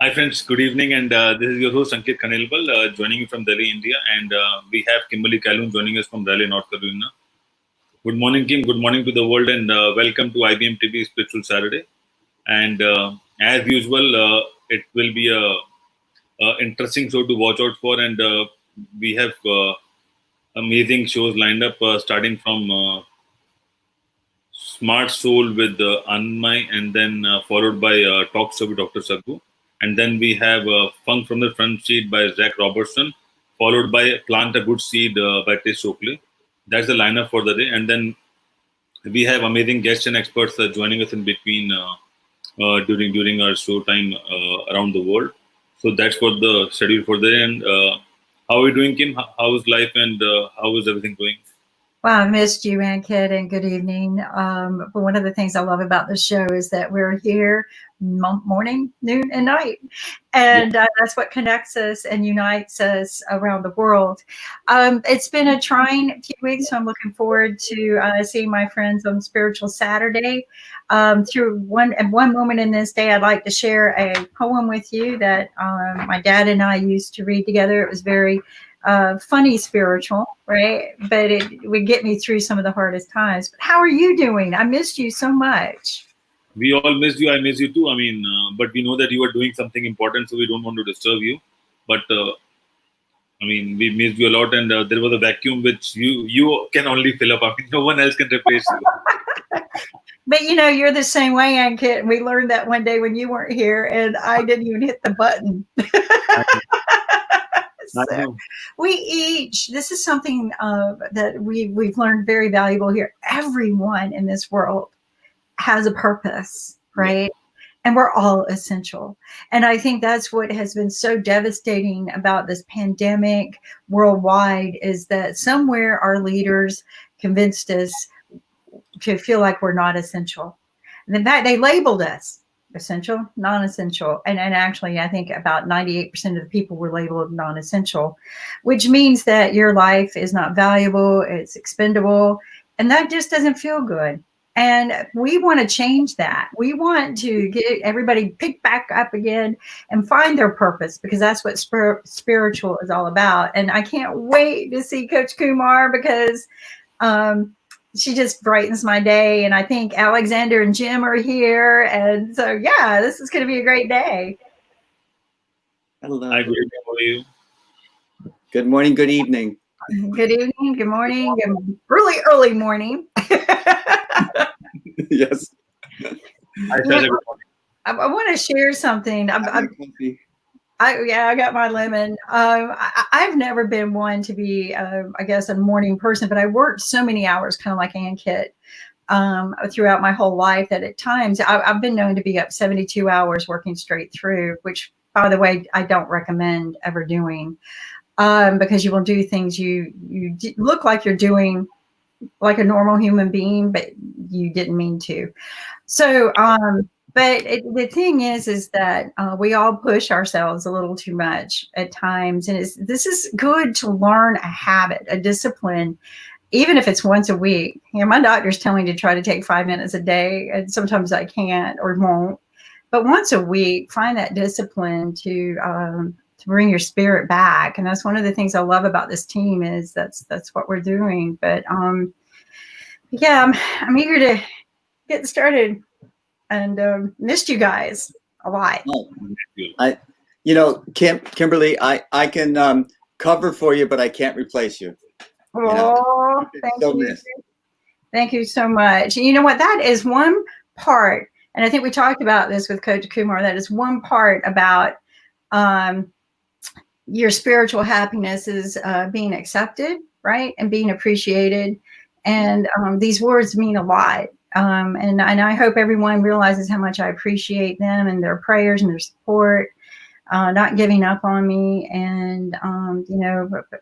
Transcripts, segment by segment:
Hi friends, good evening, and this is your host Ankit Khanelwal, joining you from Delhi, India, and we have Kimberly Calhoun joining us from Raleigh, North Carolina. Good morning, Kim. Good morning to the world, and welcome to IBM TV Spiritual Saturday. And as usual, it will be a interesting show to watch out for, and we have amazing shows lined up, starting from Smart Soul with Anandmai, and then followed by Talk Show with Dr. Saggu. And then we have Funk from the Front Seat by Zach Robertson, followed by Plant a Good Seed by Tish Oakley. That's the lineup for the day. And then we have amazing guests and experts joining us in between during our show time around the world. So that's what the schedule for the day. And how are you doing, Kim? How is life and how is everything going? Wow, I missed you, Ankit, and good evening. But one of the things I love about the show is that we're here morning, noon, and night. And that's what connects us and unites us around the world. It's been a trying few weeks, so I'm looking forward to seeing my friends on Spiritual Saturday. Through one moment in this day, I'd like to share a poem with you that my dad and I used to read together. It was very funny spiritual, right? But it would get me through some of the hardest times. But how are you doing? I missed you so much. We all missed you. I miss you too. I mean, but we know that you are doing something important, so we don't want to disturb you. But I mean, we missed you a lot, and there was a vacuum which you can only fill up. I mean, no one else can replace you. But you're the same way, Ankit. We learned that one day when you weren't here, and I didn't even hit the button. I know. I So know. we each, this is something that we've learned very valuable here. Everyone in this world has a purpose, Yeah. right? And we're all essential. And I think that's what has been so devastating about this pandemic worldwide is that somewhere our leaders convinced us to feel like we're not essential. And in fact, they labeled us essential, non-essential. And actually, I think about 98% of the people were labeled non-essential, which means that your life is not valuable, it's expendable, and that just doesn't feel good. And we want to change that. We want to get everybody picked back up again and find their purpose because that's what spiritual is all about. And I can't wait to see Coach Kumar because um, she just brightens my day. And I think Alexander and Jim are here. And so, yeah, this is going to be a great day. Hello. Hi, good evening. How are you? Good morning, good evening. Good evening, good morning, early morning. Yes. Hi, Shasha. Good morning. I want to share something. I got my lemon. I've never been one to be, I guess, a morning person, but I worked so many hours, kind of like Ankit, throughout my whole life that at times I've been known to be up 72 hours working straight through, which, by the way, I don't recommend ever doing because you will do things you look like you're doing like a normal human being, but you didn't mean to. So, but the thing is that we all push ourselves a little too much at times, and this is good to learn a habit, a discipline, even if it's once a week. My doctor's telling me to try to take 5 minutes a day, and sometimes I can't or won't. But once a week, find that discipline to bring your spirit back, and that's one of the things I love about this team is that's what we're doing. But yeah, I'm eager to get started and missed you guys a lot. Oh, Kimberly, I can cover for you, but I can't replace you. Oh, thank So you. missed. Thank you so much. You know what? That is one part, and I think we talked about this with Coach Kumar. That is one part about your spiritual happiness is being accepted, right, and being appreciated. And these words mean a lot. And I hope everyone realizes how much I appreciate them and their prayers and their support, not giving up on me. And,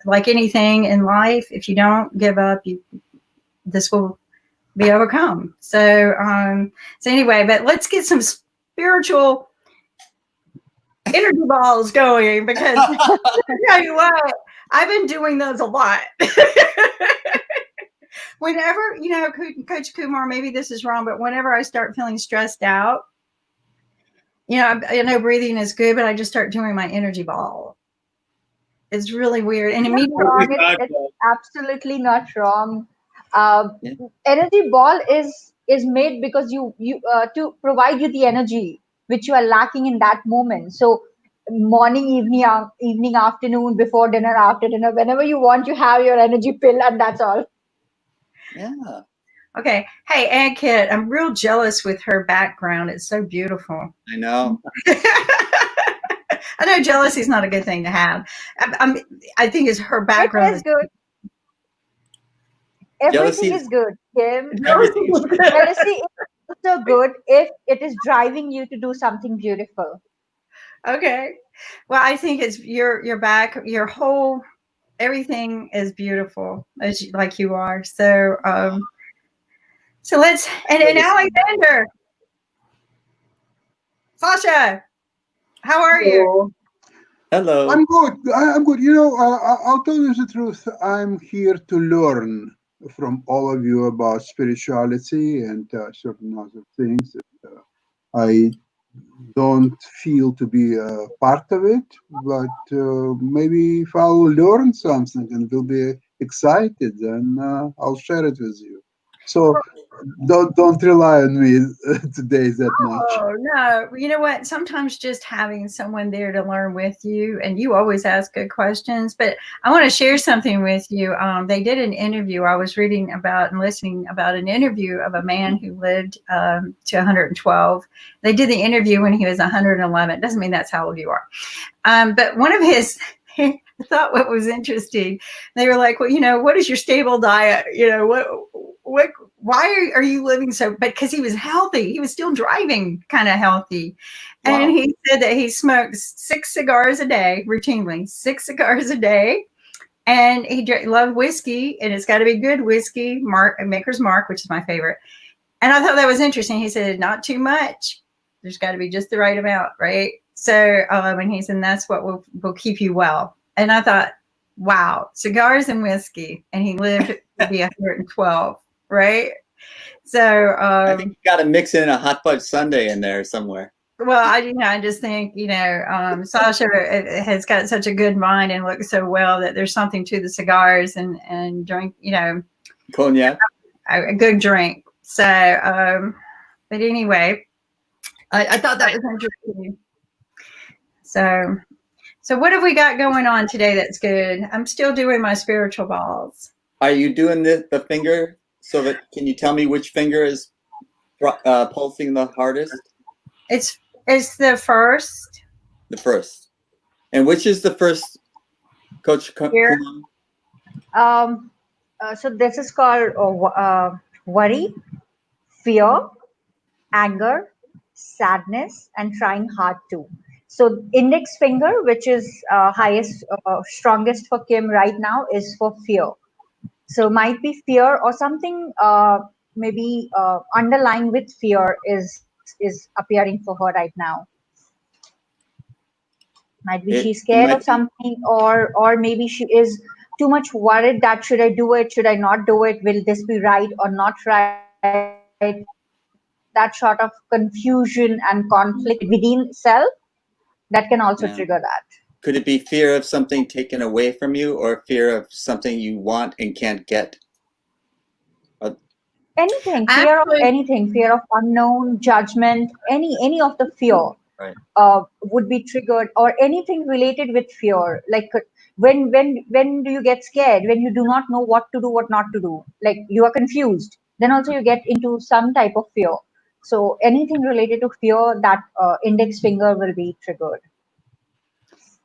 like anything in life, if you don't give up, this will be overcome. So anyway, but let's get some spiritual energy balls going because I tell you what, I've been doing those a lot. Whenever, Coach Kumar, maybe this is wrong, but whenever I start feeling stressed out, You know, I know breathing is good, but I just start doing my energy ball. It's really weird. And Not immediately, wrong. It's absolutely not wrong. Uh, Yeah. Energy ball is made because you to provide you the energy which you are lacking in that moment. So morning, evening, afternoon, before dinner, after dinner, whenever you want, you have your energy pill, and that's all. Yeah. okay. Hey, Aunt Kit, I'm real jealous with her background. It's so beautiful. I know. I know jealousy is not a good thing to have. I think it's her It background is is good. Jealousy Everything is is good, Kim. everything is good. Jealousy is also good if it is driving you to do something beautiful. okay. Well, I think it's your back, your whole everything is beautiful as you, like you are. So let's and Alexander, Sasha, how are you? Hello. Hello. I'm good. I'm good. I'll tell you the truth. I'm here to learn from all of you about spirituality and certain other things that I don't feel to be a part of it. But maybe if I'll learn something and will be excited, then I'll share it with you. So don't rely on me today that much. Oh, no. You know what? Sometimes just having someone there to learn with you, and you always ask good questions. But I want to share something with you. They did an interview. I was reading about and listening about an interview of a man who lived to 112. They did the interview when he was 111. Doesn't mean that's how old you are. But one of his, I thought what was interesting, they were like, well, you know, what is your stable diet? You know, why are you living so, but because he was healthy, he was still driving kind of healthy. Wow. And he said that he smokes 6 cigars a day, routinely, 6 cigars a day. And he loved whiskey, and it's got to be good whiskey, Maker's Mark, which is my favorite. And I thought that was interesting. He said, not too much. There's got to be just the right amount, right? So, and he said, that's what will keep you well. And I thought, wow, cigars and whiskey. And he lived to be 112, right? So, I think you got to mix in a hot fudge sundae in there somewhere. well, I just think, Sasha has got such a good mind and looks so well that there's something to the cigars and drink, Cognac. a good drink. So, but anyway, I thought that was interesting. So what have we got going on today that's good? I'm still doing my spiritual balls. Are you doing the finger? So that can you tell me which finger is pulsing the hardest? It's the first. The first. And which is the first, Coach Here. Kumar? So this is called worry, fear, anger, sadness, and trying hard to. So index finger, which is strongest for Kim right now, is for fear. So might be fear or something maybe underlying with fear is appearing for her right now. Might be she's scared of something, or maybe she is too much worried that should I do it, should I not do it, will this be right or not right? That sort of confusion and conflict within self that can also trigger that. Could it be fear of something taken away from you, or fear of something you want and can't get? Anything, fear of anything, fear of unknown, judgment, any of the fear would be triggered, or anything related with fear. Like when do you get scared? When you do not know what to do, what not to do. Like you are confused. Then also you get into some type of fear. So anything related to fear, that index finger will be triggered.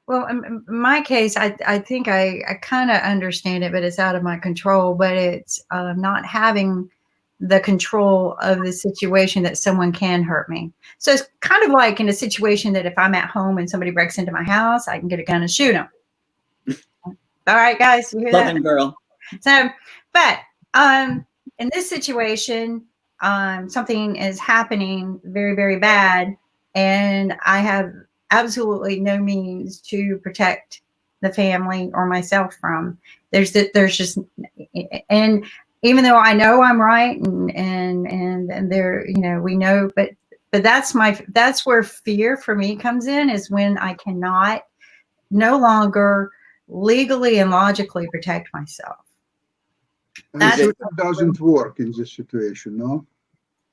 Well, in my case, I think I kind of understand it, but it's out of my control. But it's not having the control of the situation that someone can hurt me. So it's kind of like in a situation that if I'm at home and somebody breaks into my house, I can get a gun and shoot them. All right, guys, you hear that? Southern girl. So, but in this situation, something is happening very, very bad, and I have absolutely no means to protect the family or myself from. There's just, and even though I know I'm right, and there, we know, but but that's where fear for me comes in, is when I cannot no longer legally and logically protect myself. And That's- shooting doesn't work in this situation, no?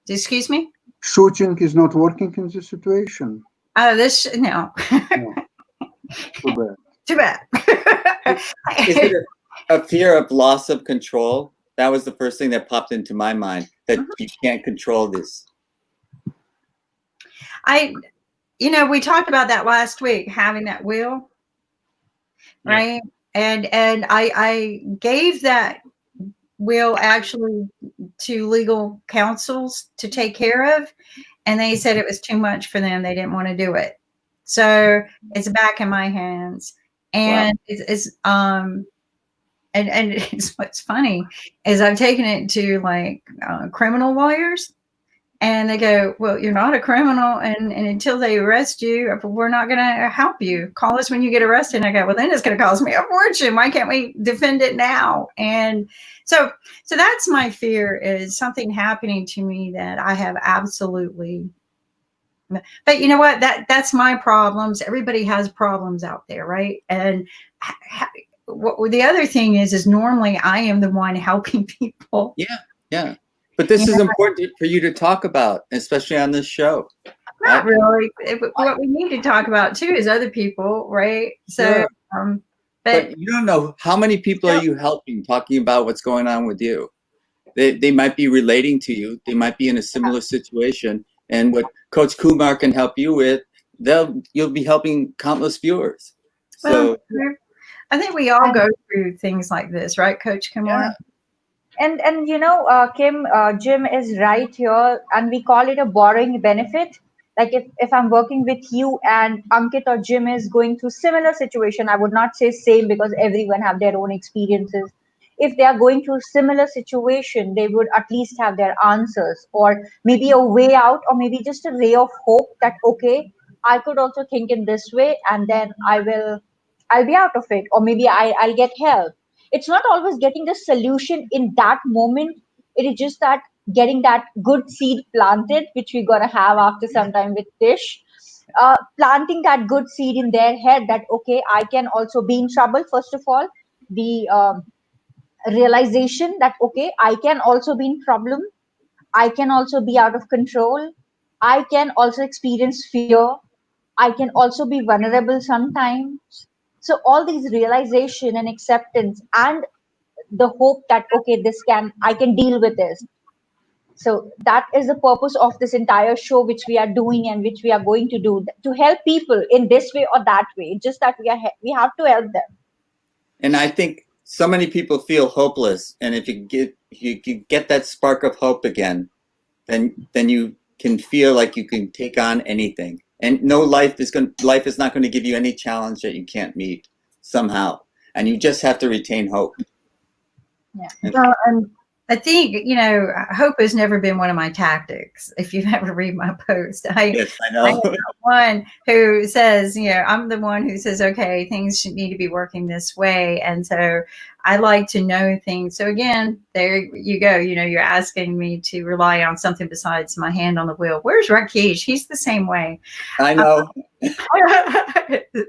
Excuse me? Shooting is not working in this situation. No. No. Too bad. Too bad. Is it a fear of loss of control? That was the first thing that popped into my mind, that you can't control this. We talked about that last week, having that will, right? And I gave that will actually to legal counsels to take care of, and they said it was too much for them. They didn't want to do it. So it's back in my hands. And wow. And it's, what's funny is I've taken it to like criminal lawyers, and they go, well, you're not a criminal, and until they arrest you, we're not going to help you. Call us when you get arrested. And I go, well, then it's going to cost me a fortune. Why can't we defend it now? And so that's my fear, is something happening to me that I have absolutely. But you know what? That's my problems. Everybody has problems out there, right? And the other thing is normally I am the one helping people. Yeah. But this is important for you to talk about, especially on this show. Not really. What we need to talk about too is other people, right? So, sure. But you don't know how many people are you helping, talking about what's going on with you. They might be relating to you. They might be in a similar situation, and what Coach Kumar can help you with, you'll be helping countless viewers. So I think we all go through things like this, right, Coach Kumar? Yeah. And Kim, Jim is right here, and we call it a borrowing benefit. Like if I'm working with you and Ankit or Jim is going through similar situation, I would not say same because everyone have their own experiences. If they are going through similar situation, they would at least have their answers, or maybe a way out, or maybe just a ray of hope that, okay, I could also think in this way, and then I'll be out of it, or maybe I'll get help. It's not always getting the solution in that moment. It is just that getting that good seed planted, which we're gonna have after some time with Tish. Planting that good seed in their head that, okay, I can also be in trouble. First of all, the realization that, okay, I can also be in problem. I can also be out of control. I can also experience fear. I can also be vulnerable sometimes. So all these realization and acceptance and the hope that, okay, I can deal with this. So that is the purpose of this entire show, which we are doing and which we are going to do, to help people in this way or that way. Just that we have to help them. And I think so many people feel hopeless, and if you get that spark of hope again, then you can feel like you can take on anything. And life is not going to give you any challenge that you can't meet somehow. And you just have to retain hope. Yeah. Well, and I think, hope has never been one of my tactics. If you've ever read my post, Yes, I know. I'm the one who says, I'm the one who says, okay, things need to be working this way. And so I like to know things. So again, there you go. You're asking me to rely on something besides my hand on the wheel. Where's Rakesh? He's the same way. I know.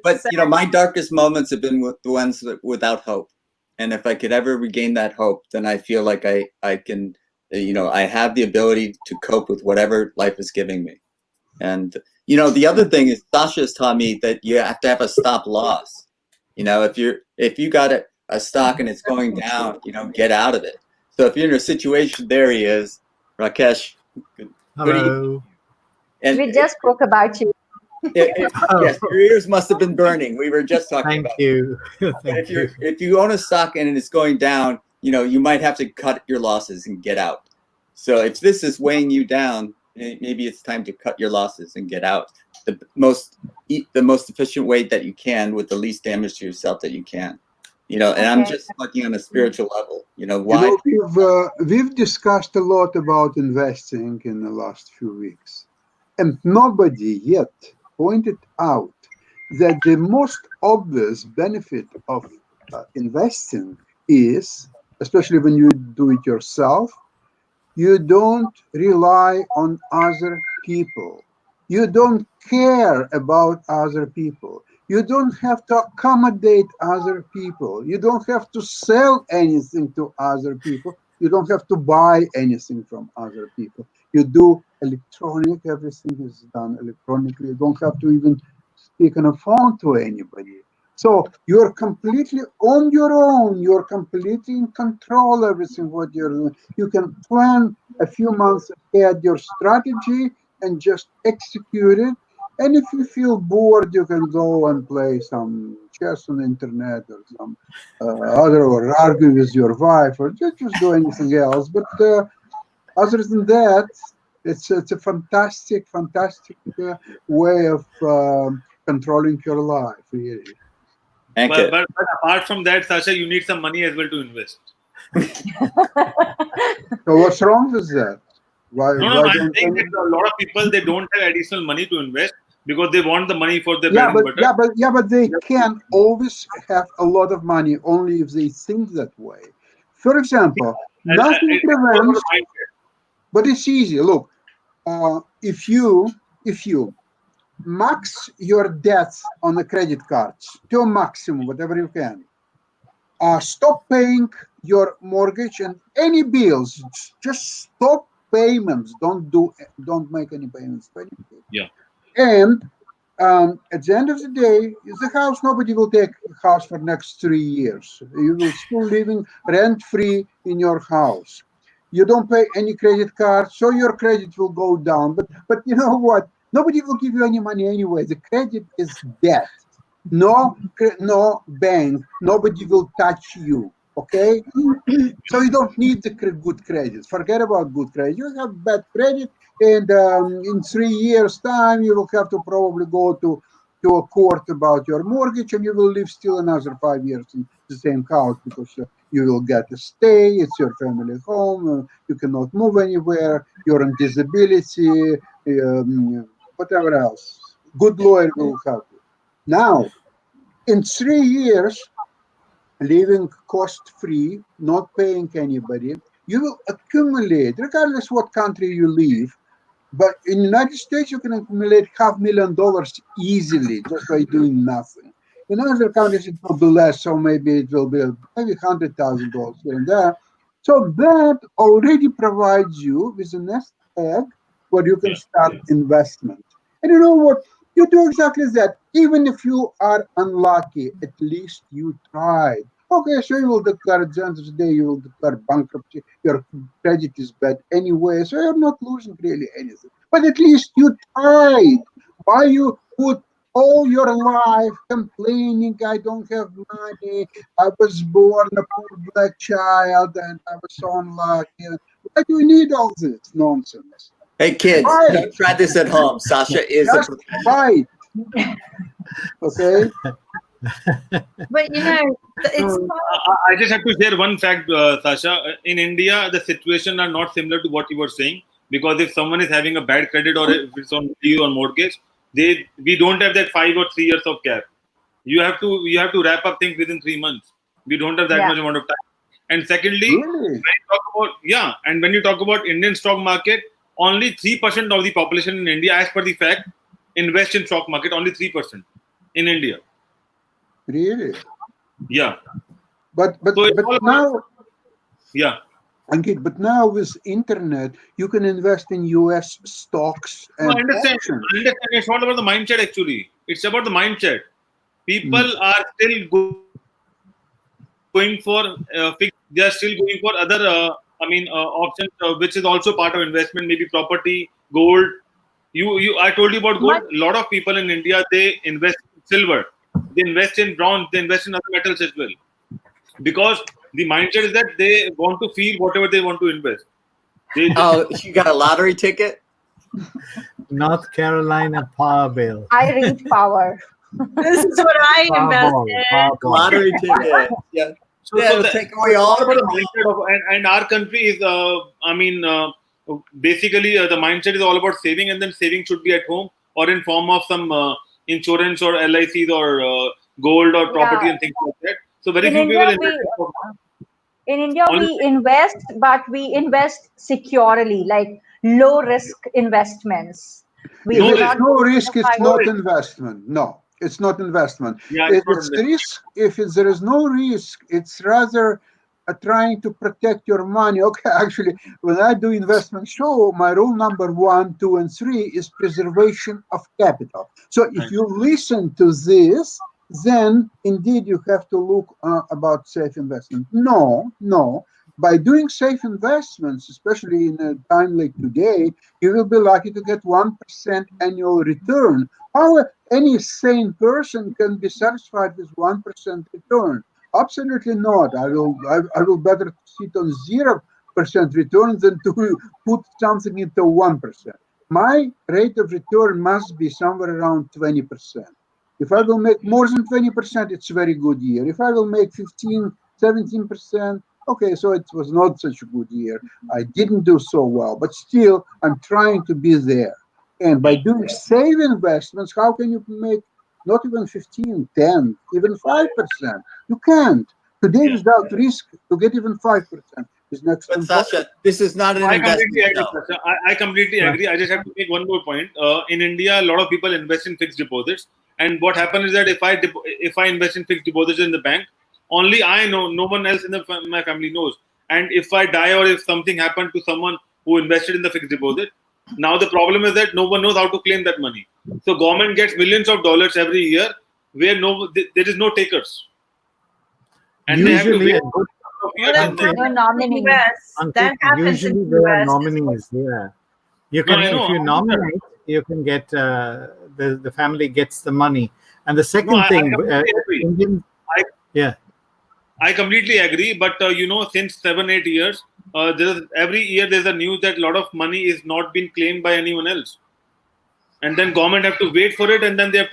But, So, my darkest moments have been with the ones without hope. And if I could ever regain that hope, then I feel like I can, I have the ability to cope with whatever life is giving me. And, the other thing is Sasha has taught me that you have to have a stop loss. If you got a stock and it's going down, get out of it. So if you're in a situation, there he is, Rakesh. Hello. And we just spoke about you. Yes, your ears must have been burning. We were just talking about. Thank you. If you own a stock and it's going down, you might have to cut your losses and get out. So if this is weighing you down, maybe it's time to cut your losses and get out the most efficient way that you can with the least damage to yourself that you can. And I'm just talking on a spiritual level. Why? We've discussed a lot about investing in the last few weeks, and nobody yet pointed out that the most obvious benefit of investing is, especially when you do it yourself, you don't rely on other people. You don't care about other people. You don't have to accommodate other people. You don't have to sell anything to other people. You don't have to buy anything from other people. You do electronic, everything is done electronically. You don't have to even speak on a phone to anybody. So you're completely on your own. You're completely in control of everything what you're doing. You can plan a few months ahead your strategy and just execute it. And if you feel bored, you can go and play some chess on the internet or some other, or argue with your wife, or just do anything else. But other than that, it's a fantastic, fantastic way of controlling your life, really. But apart from that, Sasha, you need some money as well to invest. So what's wrong with that? Why I'm don't saying that a lot of people, they don't have additional money to invest because they want the money for their bread and butter. but they can always have a lot of money only if they think that way. For example, nothing It's all about prevents, mindset. but it's easy. Look, if you max your debts on the credit cards to a maximum, whatever you can, stop paying your mortgage and any bills. Just stop payments. Don't make any payments to anybody. Yeah. And at the end of the day, the house, nobody will take the house for next 3 years. You will still living rent free in your house. You don't pay any credit card, so your credit will go down. But you know what? Nobody will give you any money anyway. The credit is debt. No bank. Nobody will touch you. Okay, so you don't need the good credit. Forget about good credit. You have bad credit, and in 3 years' time, you will have to probably go to a court about your mortgage, and you will live still another 5 years in the same house because you will get a stay. It's your family home. You cannot move anywhere. You're on disability. Whatever else. Good lawyer will help you. Now, in 3 years, living cost-free, not paying anybody, you will accumulate, regardless what country you live. But in the United States, you can accumulate $500,000 easily just by doing nothing. In other countries, it will be less, so maybe it will be maybe $100,000 here and there. So that already provides you with a nest egg where you can start investment. And you know what? You do exactly that. Even if you are unlucky, at least you tried. Okay, so you will declare at the end of the day, you will declare bankruptcy. Your credit is bad anyway, so you're not losing really anything. But at least you tried. Why you put all your life complaining, I don't have money, I was born a poor black child, and I was so unlucky. Why do you need all this nonsense? Hey kids, don't try this at home. Sasha is a Just professional. fight. Okay? But it's I just have to share one fact, Sasha. In India, the situation are not similar to what you were saying, because if someone is having a bad credit or if it's on due on mortgage, we don't have that 5 or 3 years of cap. You have to wrap up things within 3 months. We don't have that much amount of time. And secondly, Really? when you talk about Indian stock market, only 3% of the population in India, as per the fact, invest in stock market. Only 3% in India. Really? Yeah. But So it's all now, yeah. Ankit, but now with internet, you can invest in US stocks and I understand. options. It's not about the mindset actually. It's about the mindset. People are still going for fixed. They are still going for other, options, which is also part of investment. Maybe property, gold. I told you about gold. A lot of people in India, they invest in silver, they invest in bronze, they invest in other metals as well, because the mindset is that they want to feel whatever they want to invest. Oh, you got a lottery ticket? North Carolina Power Bill. I read power. This is what I invest in. Powerball. Lottery ticket. Yeah. So It'll take away all about the the mindset of, and our country is, basically the mindset is all about saving, and then saving should be at home or in form of some insurance or LICs or gold or property and things like that. So very In few India, people invest we invest, but we invest securely. Like low risk investments. We If No will it's not risk. no go into risk, the it's No not risk. investment. No, it's not investment. Yeah, If it's not it's investment. risk, there is no risk, it's rather trying to protect your money. Okay, actually, when I do investment show, my rule number 1, 2, and 3 is preservation of capital. So if Right. you listen to this, then indeed you have to look about safe investment. No, no. By doing safe investments, especially in a time like today, you will be lucky to get 1% annual return. However, any sane person can be satisfied with 1% return. Absolutely not. I will better sit on 0% return than to put something into 1%. My rate of return must be somewhere around 20%. If I will make more than 20%, it's a very good year. If I will make 15, 17%, okay, so it was not such a good year. I didn't do so well, but still, I'm trying to be there. And by doing safe investments, how can you make not even 15, 10, even 5%? You can't. Today, Yeah. without risk, to get even 5% is next to But impossible. Sasha, this is not an I investment completely agree, show. Sasha. I completely agree. I just have to make one more point. In India, a lot of people invest in fixed deposits, and what happens is that if I invest in fixed deposits in the bank, only I know. No one else in my family knows. And if I die or if something happened to someone who invested in the fixed deposit, now the problem is that no one knows how to claim that money. So government gets millions of dollars every year, where there is no takers, and they have to Usually, wait a good for Well, years that and then. no happens in the nominee. U.S. Ankit, That happens in usually the there are U.S. as well. nominees. Yeah, you No, can, I know. if you nominate, you can get the family gets the money. And the No, second thing, completely agree. Indian, I yeah, I completely agree, but since 7-8 years, every year there's a news that a lot of money is not being claimed by anyone else, and then government have to wait for it, and then they have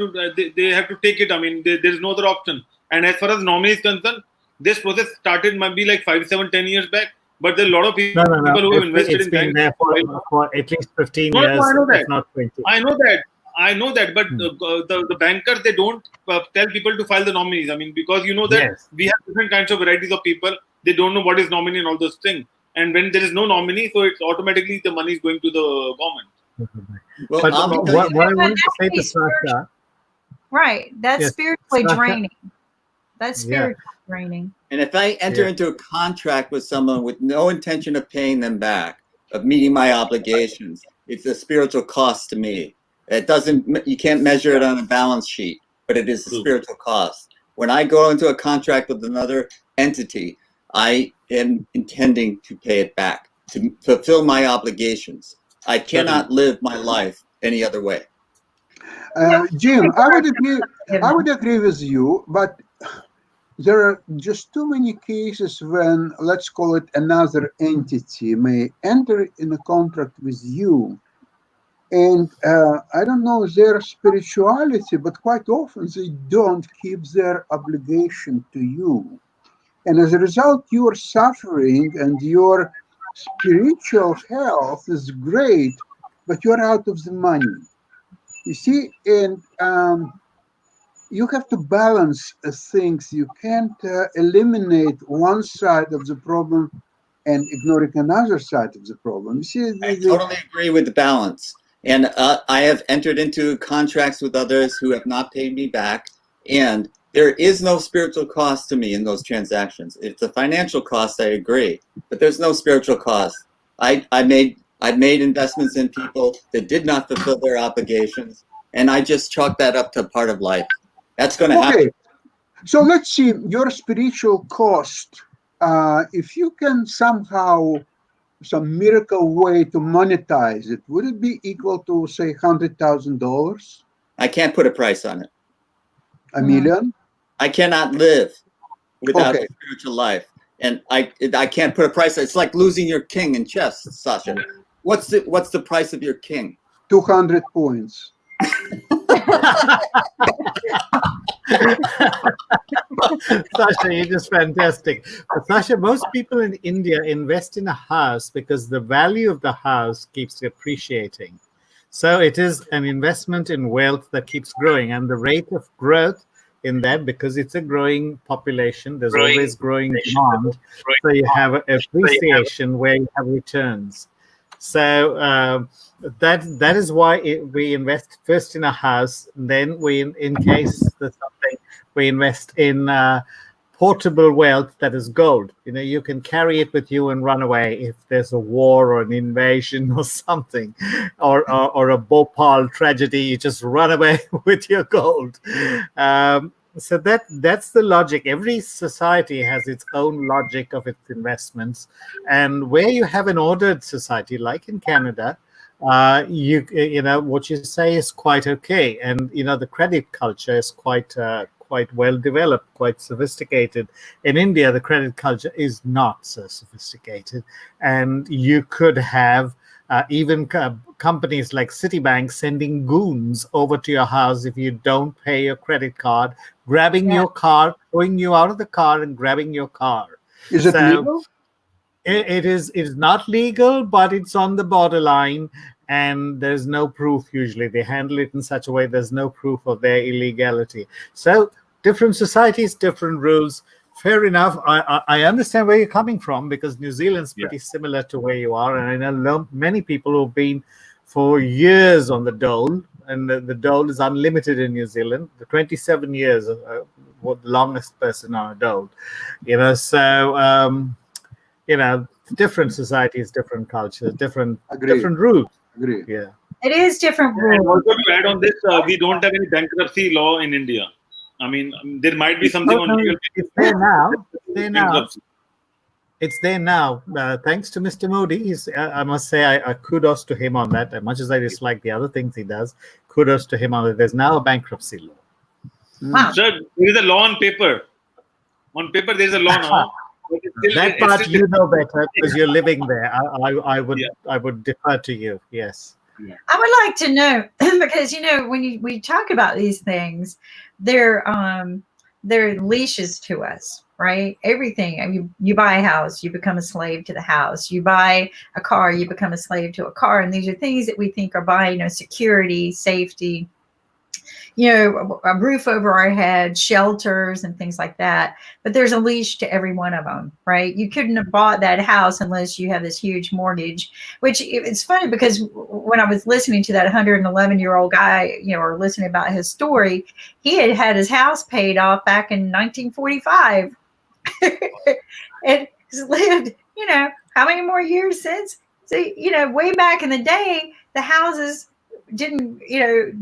to take it. I mean, there is no other option. And as far as nominee is concerned, this process started maybe like 5, 7, 10 years back, but there are a lot of no, people no, no. who have invested It's in been banks there for a while now. for at least 15 No, no, I years, know if that. not 20. I know that. I know that, but Hmm. the bankers, they don't tell people to file the nominees. I mean, because you know that Yes. we have different kinds of varieties of people. They don't know what is nominee and all those things. And when there is no nominee, so it's automatically the money is going to the government. Well, But I'll tell you. what I But wanted to that say can to be spiritual, Sasha, right? That's yes, spiritually Sasha, draining. That's yeah, spiritually draining. And if I enter yeah. into a contract with someone with no intention of paying them back, of meeting my obligations, it's a spiritual cost to me. It doesn't, you can't measure it on a balance sheet, but it is a True. spiritual cost. When I go into a contract with another entity, I am intending to pay it back, to fulfill my obligations. I cannot live my life any other way. Jim, I Forgiveness. would agree with you, but there are just too many cases when, let's call it, another entity may enter in a contract with you. And I don't know their spirituality, but quite often they don't keep their obligation to you. And as a result, you're suffering and your spiritual health is great, but you're out of the money. You see, and you have to balance things. You can't eliminate one side of the problem and ignoring another side of the problem. You see, I totally agree with the balance. And I have entered into contracts with others who have not paid me back. And there is no spiritual cost to me in those transactions. It's a financial cost, I agree, but there's no spiritual cost. I've made investments in people that did not fulfill their obligations, and I just chalk that up to part of life. That's going to happen. okay. So let's see your spiritual cost. If you can somehow some miracle way to monetize it, would it be equal to say $100,000, I can't put a price on it. a million? I cannot live without Okay. a spiritual life, and I can't put a price. It's like losing your king in chess, Sasha. What's the price of your king? 200 points. Sasha, you're just fantastic. But Sasha, most people in India invest in a house because the value of the house keeps appreciating. So it is an investment in wealth that keeps growing, and the rate of growth in that, because it's a growing population, there's always growing demand. So you have appreciation where you have returns. So that is why we invest first in a house, then we, in case there's something, we invest in portable wealth, that is gold. You can carry it with you and run away if there's a war or an invasion or something, or a Bhopal tragedy. You just run away with your gold. So that's the logic. Every society has its own logic of its investments, and where you have an ordered society, like in Canada, you know what you say is quite okay, and the credit culture is quite well developed, quite sophisticated. In India, the credit culture is not so sophisticated, and you could have even companies like Citibank sending goons over to your house if you don't pay your credit card, grabbing Yeah. your car, throwing you out of the car, and grabbing your car. Is it So legal? it is not legal, but it's on the borderline, and there's no proof. Usually they handle it in such a way there's no proof of their illegality. So different societies, different rules. Fair enough. I understand where you're coming from, because New Zealand's pretty similar to where you are, and I know many people who've been for years on the dole, and the dole is unlimited in New Zealand. The 27 years, the longest person on a dole. So different societies, different cultures, different Agree. rules. Agree. Yeah. It is different And rules. also to add on this, we don't have any bankruptcy law in India. I mean, there might be something on legal. It's there now. It's there now. Bankruptcy. It's there now. Thanks to Mr. Modi. I must say, I kudos to him on that. As much as I dislike the other things he does, kudos to him on that. There's now a bankruptcy law. Wow. Sir, there is a law on paper. On paper, there is a law now. But That part you know better because you're living there. I would defer to you. Yes. I would like to know because when we talk about these things, they're leashes to us, right? Everything. I mean, you buy a house, you become a slave to the house. You buy a car, you become a slave to a car, and these are things that we think are buying, security, safety, a roof over our head, shelters, and things like that. But there's a leash to every one of them, right? You couldn't have bought that house unless you have this huge mortgage, which it's funny because when I was listening to that 111-year-old guy, or listening about his story, he had had his house paid off back in 1945 and he's lived, how many more years since? So, way back in the day, the houses didn't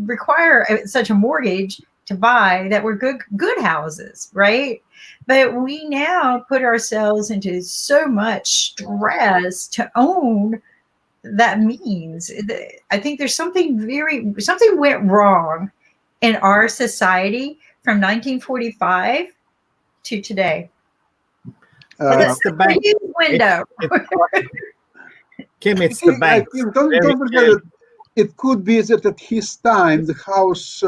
require such a mortgage to buy that were good houses, right? But we now put ourselves into so much stress to own. That means I think there's something went wrong in our society from 1945 to today. It's the bank window. Kim, it's the bank. Don't forget that it could be that at his time, the house,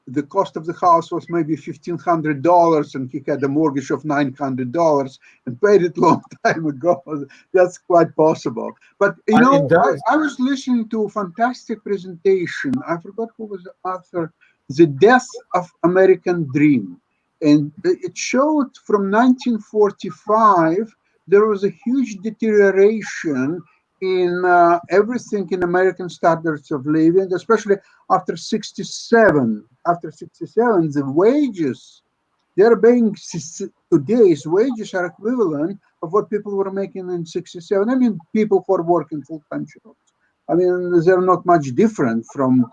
the cost of the house was maybe $1,500, and he had a mortgage of $900 and paid it long time ago. That's quite possible. But I was listening to a fantastic presentation. I forgot who was the author. The Death of American Dream, and it showed from 1945 there was a huge deterioration in everything in American standards of living, especially after 67. After 67, the wages they're paying today's wages are equivalent of what people were making in 67. I mean, people who are working full-time jobs. I mean, they're not much different from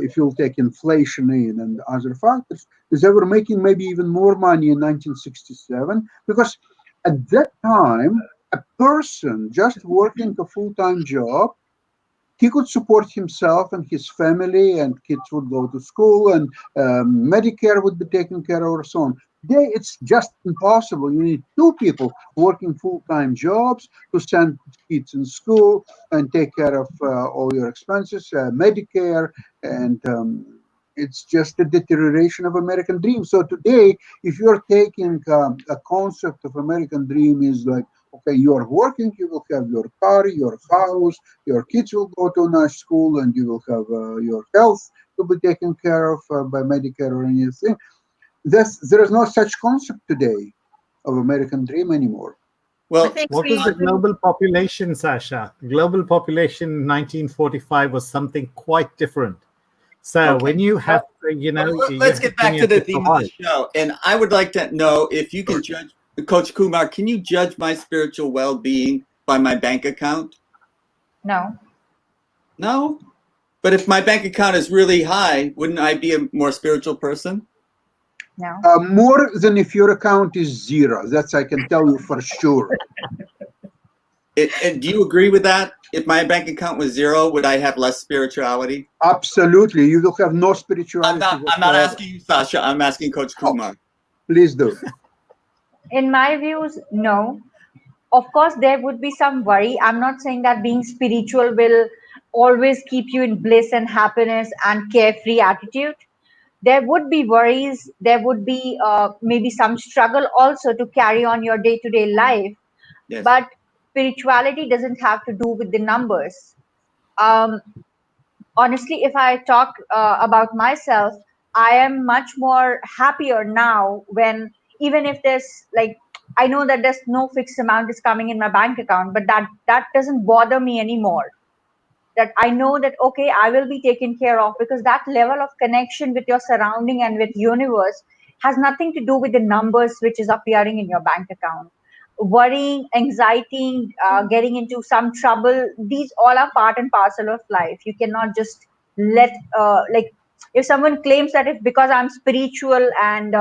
if you'll take inflation in and other factors. They were making maybe even more money in 1967 because at that time, a person just working a full-time job, he could support himself and his family, and kids would go to school, and Medicare would be taken care of, or so on. Today, it's just impossible. You need two people working full-time jobs to send kids in school and take care of all your expenses, Medicare, and it's just a deterioration of American dream. So today, if you're taking a concept of American dream is like, okay, you are working, you will have your car, your house, your kids will go to a nice school, and you will have your health to be taken care of by Medicare or anything. There is no such concept today of American dream anymore. Well, what was the global population, Sasha? Global population in 1945 was something quite different. So when you have, let's get back to the theme of the show. And I would like to know if you can judge, Coach Kumar, can you judge my spiritual well-being by my bank account? No. No? But if my bank account is really high, wouldn't I be a more spiritual person? No. More than if your account is zero. That's I can tell you for sure. And do you agree with that? If my bank account was zero, would I have less spirituality? Absolutely. You will have no spirituality. I'm not asking you, Sasha. I'm asking Coach Kumar. Please do. In my views, no. Of course, there would be some worry. I'm not saying that being spiritual will always keep you in bliss and happiness and carefree attitude. There would be worries. There would be maybe some struggle also to carry on your day-to-day life. Yes. But spirituality doesn't have to do with the numbers. Honestly, if I talk about myself, I am much more happier now when, even if there's like, I know that there's no fixed amount is coming in my bank account, but that doesn't bother me anymore. That I know that, okay, I will be taken care of, because that level of connection with your surrounding and with universe has nothing to do with the numbers which is appearing in your bank account. Worrying, anxiety, getting into some trouble, these all are part and parcel of life. You cannot just let like, if someone claims that if because I'm spiritual and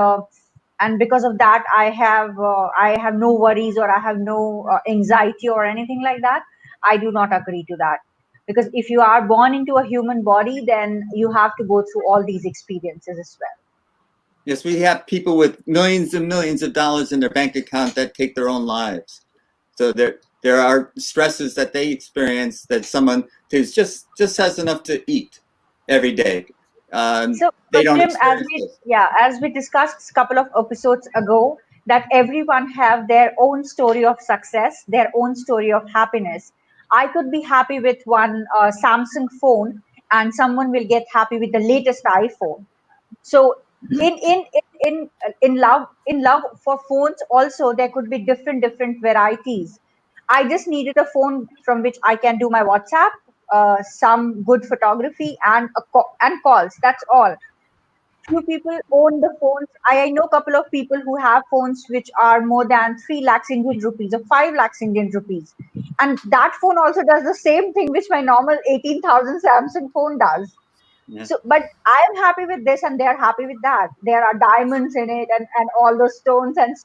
because of that I have no worries or I have no anxiety or anything like that, I do not agree to that. Because if you are born into a human body, then you have to go through all these experiences as well. Yes, we have people with millions and millions of dollars in their bank account that take their own lives. So there are stresses that they experience that someone who's just has enough to eat every day. So they don't Jim, experience as we discussed a couple of episodes ago, that everyone have their own story of success, their own story of happiness. I could be happy with one Samsung phone, and someone will get happy with the latest iPhone. So in in in in love for phones also, there could be different varieties. I just needed a phone from which I can do my WhatsApp, some good photography, and and calls. That's all. Few people own the phones. I know a couple of people who have phones which are more than 3 lakhs Indian rupees or 5 lakhs Indian rupees. And that phone also does the same thing which my normal 18,000 Samsung phone does. Yeah. So, but I am happy with this and they're happy with that. There are diamonds in it and all those stones and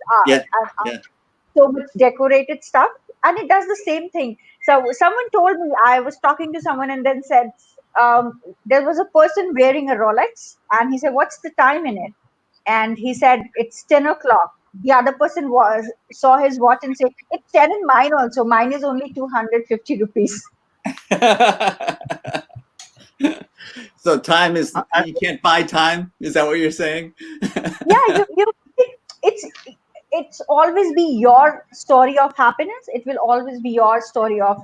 so much decorated stuff. And it does the same thing. So someone told me, I was talking to someone and then said, there was a person wearing a Rolex and he said, what's the time in it? And he said, it's 10 o'clock. The other person saw his watch and said, it's 10 in mine also. Mine is only 250 rupees. So time is, you can't buy time. Is that what you're saying? Yeah, it's always be your story of happiness. It will always be your story of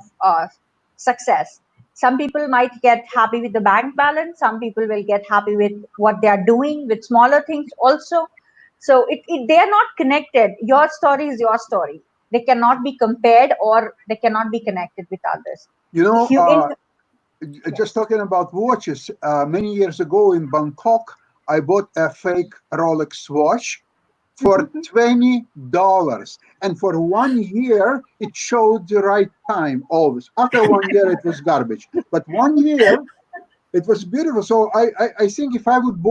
success. Some people might get happy with the bank balance. Some people will get happy with what they are doing with smaller things also. So they are not connected. Your story is your story. They cannot be compared or they cannot be connected with others. You know, just talking about watches, many years ago in Bangkok, I bought a fake Rolex watch for $20. And for 1 year, it showed the right time always. After 1 year, it was garbage. But 1 year, it was beautiful. So I think if I would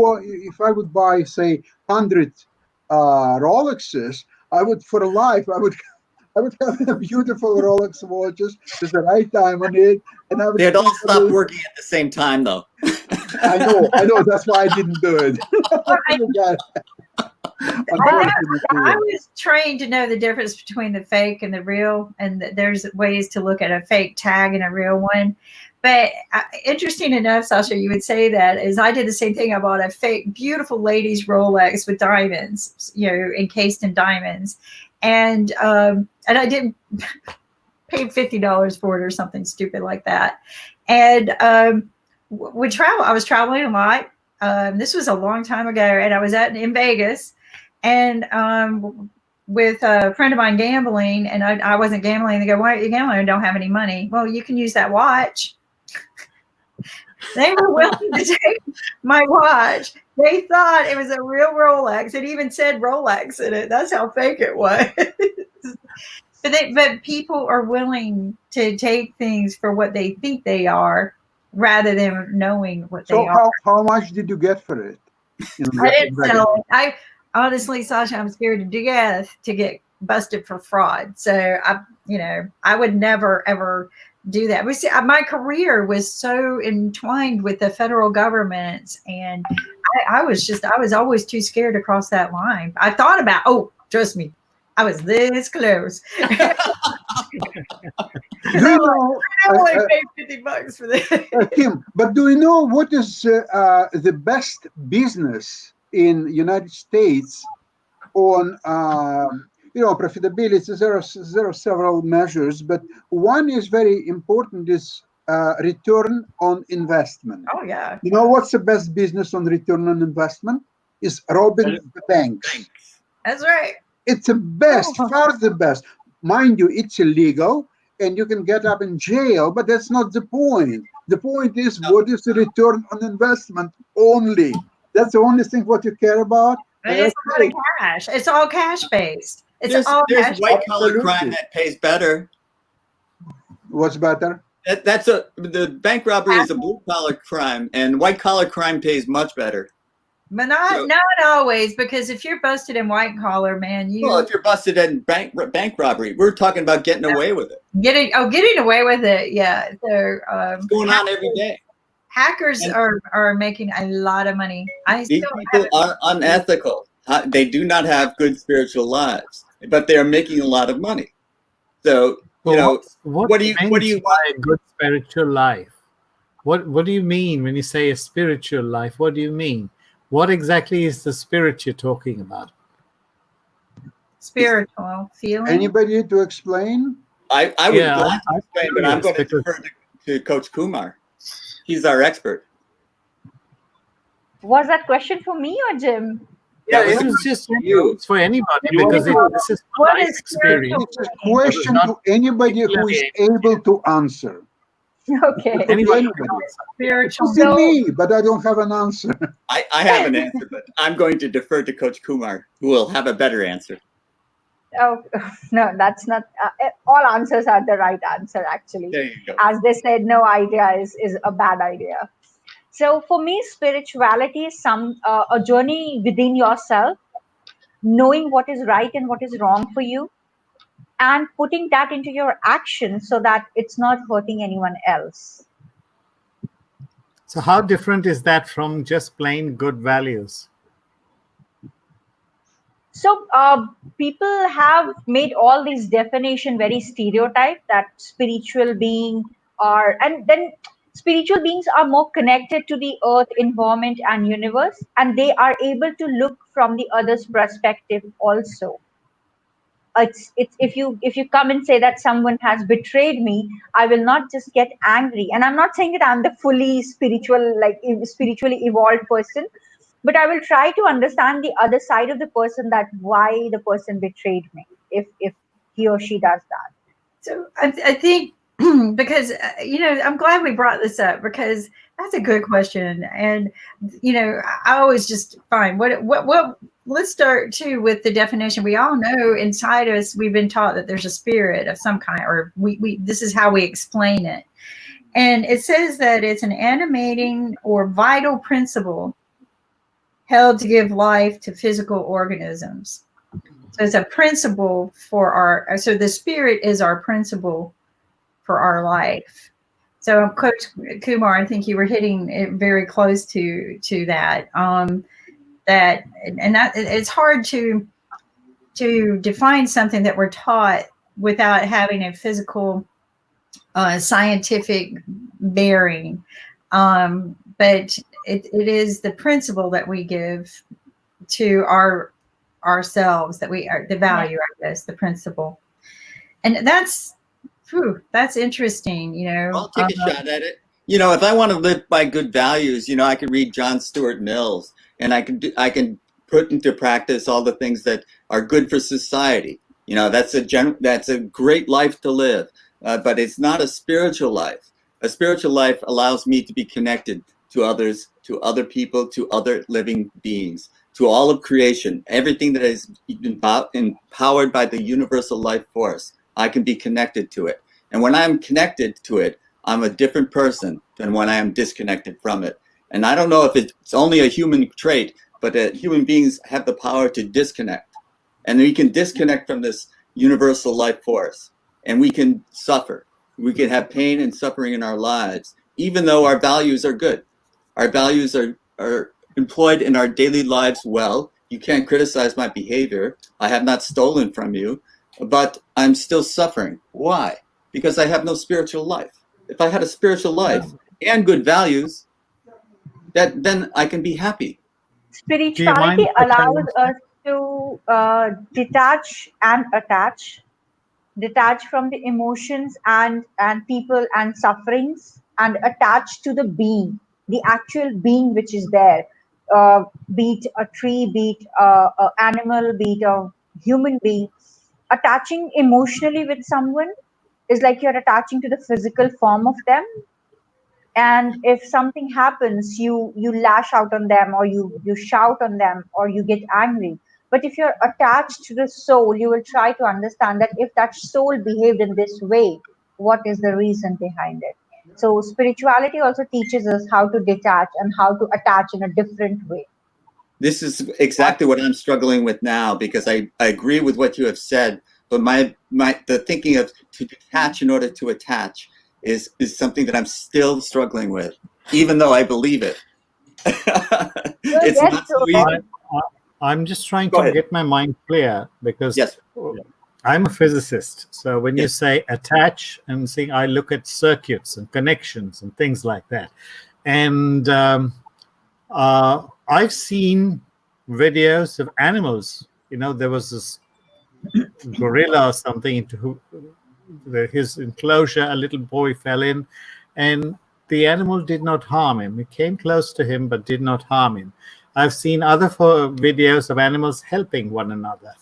buy, say, 100 Rolexes, I would, for life, I would have a beautiful Rolex watches with the right time on it, and I would. They'd all stop working at the same time, though. I know. That's why I didn't do it. I was trained to know the difference between the fake and the real, and there's ways to look at a fake tag and a real one. But interesting enough, Sasha, you would say that, is I did the same thing. I bought a fake, beautiful ladies Rolex with diamonds, encased in diamonds, and I didn't pay $50 for it or something stupid like that. And I was traveling a lot. This was a long time ago, and I was in Vegas, and with a friend of mine gambling, and I wasn't gambling. They go, "Why are you gambling? I don't have any money." Well, you can use that watch. They were willing to take my watch. They thought it was a real Rolex. It even said Rolex in it. That's how fake it was. But people are willing to take things for what they think they are, rather than knowing what they So are. how much did you get for it? I didn't sell it. I honestly, Sasha, I'm scared to death to get busted for fraud. So I would never ever do that. We see my career was so entwined with the federal government, and I was always too scared to cross that line. I thought about, trust me, I was this close. I only paid $50 for this. Kim, but do you know what is the best business in United States on profitability? There are several measures, but one is very important, is return on investment. Oh yeah. You know what's the best business on return on investment? Is robbing the banks. That's right. It's the best, far the best. Mind you, it's illegal and you can get up in jail, but that's not the point. The point is, what is the return on investment only? That's the only thing what you care about. It's a lot of cash. It's all cash based. There's white collar crime that pays better. What's better? The bank robbery is a blue collar crime, and white collar crime pays much better. But not always, because if you're busted in white collar, man, well, if you're busted in bank robbery, we're talking about getting away with it. Getting away with it, yeah. So it's going on every day. Hackers are making a lot of money. These people are unethical. They do not have good spiritual lives, but they are making a lot of money. So what do you by a good spiritual life? What do you mean when you say a spiritual life? What do you mean? What exactly is the spirit you're talking about? Spiritual feeling. Anybody to explain? I would like to explain, but I'm going to defer to Coach Kumar. He's our expert. Was that question for me or Jim? Yeah, it was just you. It's for anybody, because this is my experience. It's a question to anybody who is able to answer. Okay. Anybody. Spiritual. So, me, but I don't have an answer. I have an answer, but I'm going to defer to Coach Kumar, who will have a better answer. Oh, no, that's not. All answers are the right answer, actually. There you go. As they said, no idea is a bad idea. So for me, spirituality is a journey within yourself, knowing what is right and what is wrong for you, and putting that into your action so that it's not hurting anyone else. So how different is that from just plain good values? So people have made all these definitions very stereotyped, that spiritual being spiritual beings are more connected to the earth, environment, and universe, and they are able to look from the other's perspective also. It's if you come and say that someone has betrayed me, I will not just get angry, and I'm not saying that I'm the fully spiritually evolved person, but I will try to understand the other side of the person, that why the person betrayed me, if he or she does that. So I think because I'm glad we brought this up, because that's a good question, and I always just find what. Let's start too with the definition. We all know inside us, we've been taught that there's a spirit of some kind, or we this is how we explain it, and it says that it's an animating or vital principle held to give life to physical organisms. So it's a principle so the spirit is our principle for our life. So Coach Kumar, I think you were hitting it very close to that. That it's hard to define something that we're taught without having a physical, scientific bearing. But it is the principle that we give to ourselves, that we are the value, I guess, the principle, and that's interesting. I'll take a shot at it. If I want to live by good values, I can read John Stuart Mills, and I can put into practice all the things that are good for society. You know, that's a great life to live, but it's not a spiritual life. A spiritual life allows me to be connected to others, to other people, to other living beings, to all of creation, everything that is empowered by the universal life force. I can be connected to it. And when I'm connected to it, I'm a different person than when I am disconnected from it. And I don't know if it's only a human trait, but human beings have the power to disconnect. And we can disconnect from this universal life force, and we can suffer. We can have pain and suffering in our lives, even though our values are good. Our values are employed in our daily lives well. You can't criticize my behavior. I have not stolen from you, but I'm still suffering. Why? Because I have no spiritual life. If I had a spiritual life and good values, then I can be happy. Spirituality allows us to detach and detach from the emotions and people and sufferings, and attach to the being, the actual being which is there, be it a tree, be it a animal, be it a human being. Attaching emotionally with someone is like you're attaching to the physical form of them, and if something happens, you lash out on them, or you shout on them, or you get angry. But if you're attached to the soul, you will try to understand that if that soul behaved in this way, what is the reason behind it. So spirituality also teaches us how to detach and how to attach in a different way. This is exactly what I'm struggling with now, because I agree with what you have said, but the thinking of to detach in order to attach is something that I'm still struggling with, even though I believe it. It's yes, not so easy. I'm just trying to get my mind clear, because I'm a physicist. So when you say attach and see, I look at circuits and connections and things like that. And I've seen videos of animals. You know, there was this gorilla or something into his enclosure. A little boy fell in, and the animal did not harm him. It came close to him, but did not harm him. I've seen other videos of animals helping one another.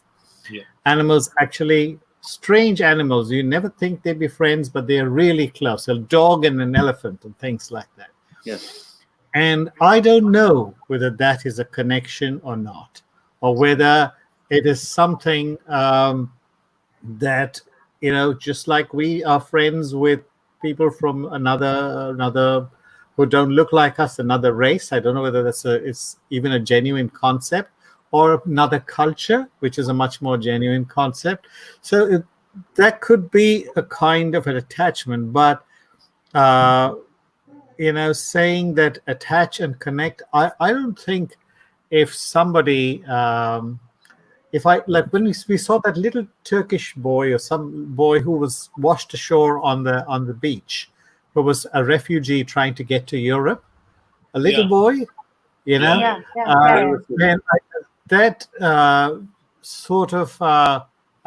Yeah. Animals actually, strange animals, you never think they'd be friends, but they're really close. A dog and an elephant and things like that. Yes. And I don't know whether that is a connection or not, or whether it is something that, you know, just like we are friends with people from another who don't look like us, another race. I don't know whether it's even a genuine concept, or another culture, which is a much more genuine concept. So that could be a kind of an attachment, but you know, saying that attach and connect, I don't think if somebody, if I, like when we saw that little Turkish boy or some boy who was washed ashore on the beach, who was a refugee trying to get to Europe, a little boy, you know, and that sort of, I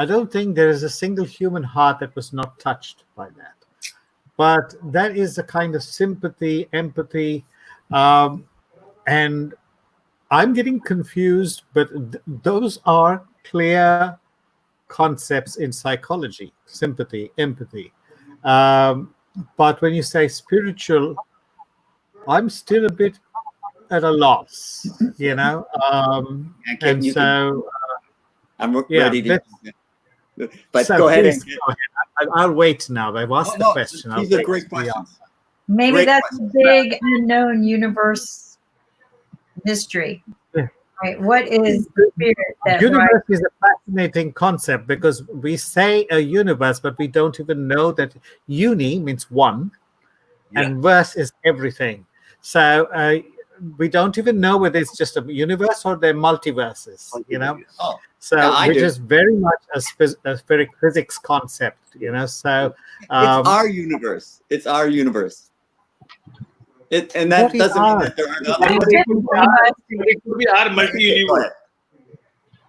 don't think there is a single human heart that was not touched by that. But that is a kind of sympathy, empathy, and I'm getting confused, but those are clear concepts in psychology: sympathy, empathy. But when you say spiritual, I'm still a bit at a loss, you know. And so I'm ready to. But so go ahead. Go ahead. I'll wait now. I've asked the question. These are great questions. Maybe Great that's question. a big unknown universe mystery. Yeah. Right? What is the spirit that universe is a fascinating concept, because we say a universe, but we don't even know that uni means one, and verse is everything. So we don't even know whether it's just a universe or they're multiverses, you know. So which is very much a physics concept, you know. So it's our universe. It's our universe. And that doesn't mean that there aren't others. It could be our multi-universe.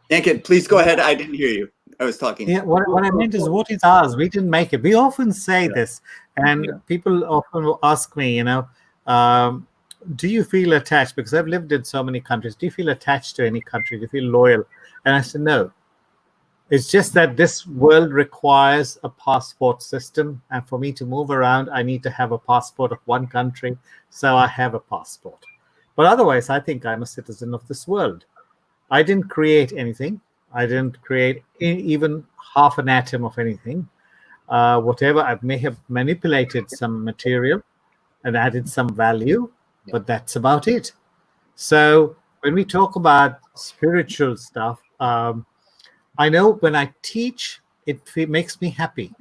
Ankit, please go ahead. I didn't hear you. I was talking. Yeah, what I meant is, what is ours? We didn't make it. We often say this, and people often will ask me, you know, do you feel attached? Because I've lived in so many countries. Do you feel attached to any country? Do you feel loyal? And I said, no. It's just that this world requires a passport system. And for me to move around, I need to have a passport of one country. So I have a passport. But otherwise, I think I'm a citizen of this world. I didn't create anything. I didn't create even half an atom of anything. Whatever, I may have manipulated some material and added some value, but that's about it. So when we talk about spiritual stuff, I know when I teach, it makes me happy.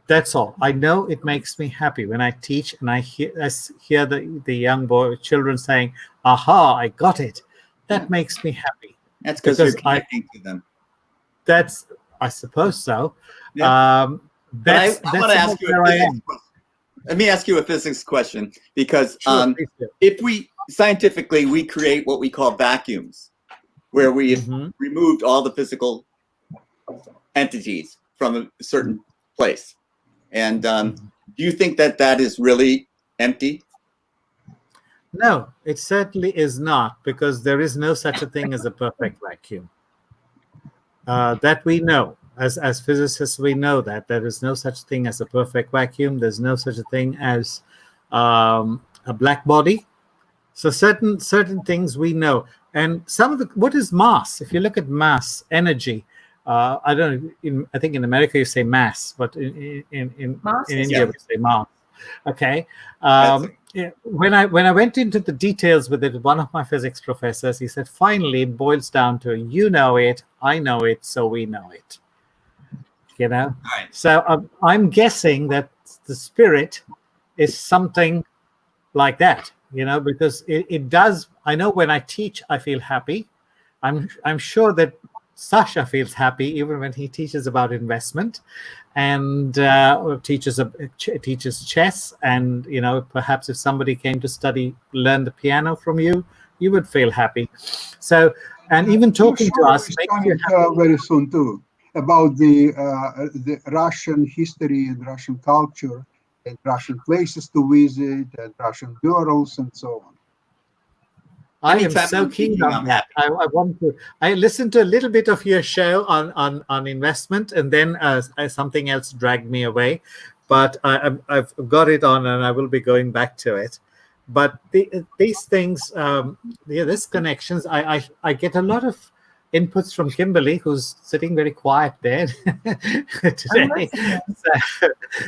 That's all. I know it makes me happy when I teach and I hear the young children saying, aha, I got it. That makes me happy. That's because you're connecting to them. That's, I suppose so. Yeah. I want to ask you a physics question. Let me ask you a physics question, because Sure, if scientifically we create what we call vacuums, where we've removed all the physical entities from a certain place. And do you think that is really empty? No, it certainly is not, because there is no such a thing as a perfect vacuum. That we know. As physicists, we know that there is no such thing as a perfect vacuum. There's no such a thing as a black body. So certain things we know. And some of what is mass? If you look at mass, energy, I don't know. I think in America you say mass, but in India we say mass. Okay. When I went into the details with it, one of my physics professors, he said, finally, it boils down to you know it, I know it, so we know it. You know. Right. So I'm guessing that the spirit is something like that. You know, because it does. I know when I teach, I feel happy. I'm sure that Sasha feels happy even when he teaches about investment, and teaches chess. And you know, perhaps if somebody came to learn the piano from you, you would feel happy. So, and even talking to us makes you happy. Very soon too, about the Russian history and Russian culture, and Russian places to visit, and Russian girls, and so on. I am so keen on that. I listened to a little bit of your show on investment, and then something else dragged me away. But I've got it on, and I will be going back to it. But these things, this connections, I get a lot of inputs from Kimberly, who's sitting very quiet there today.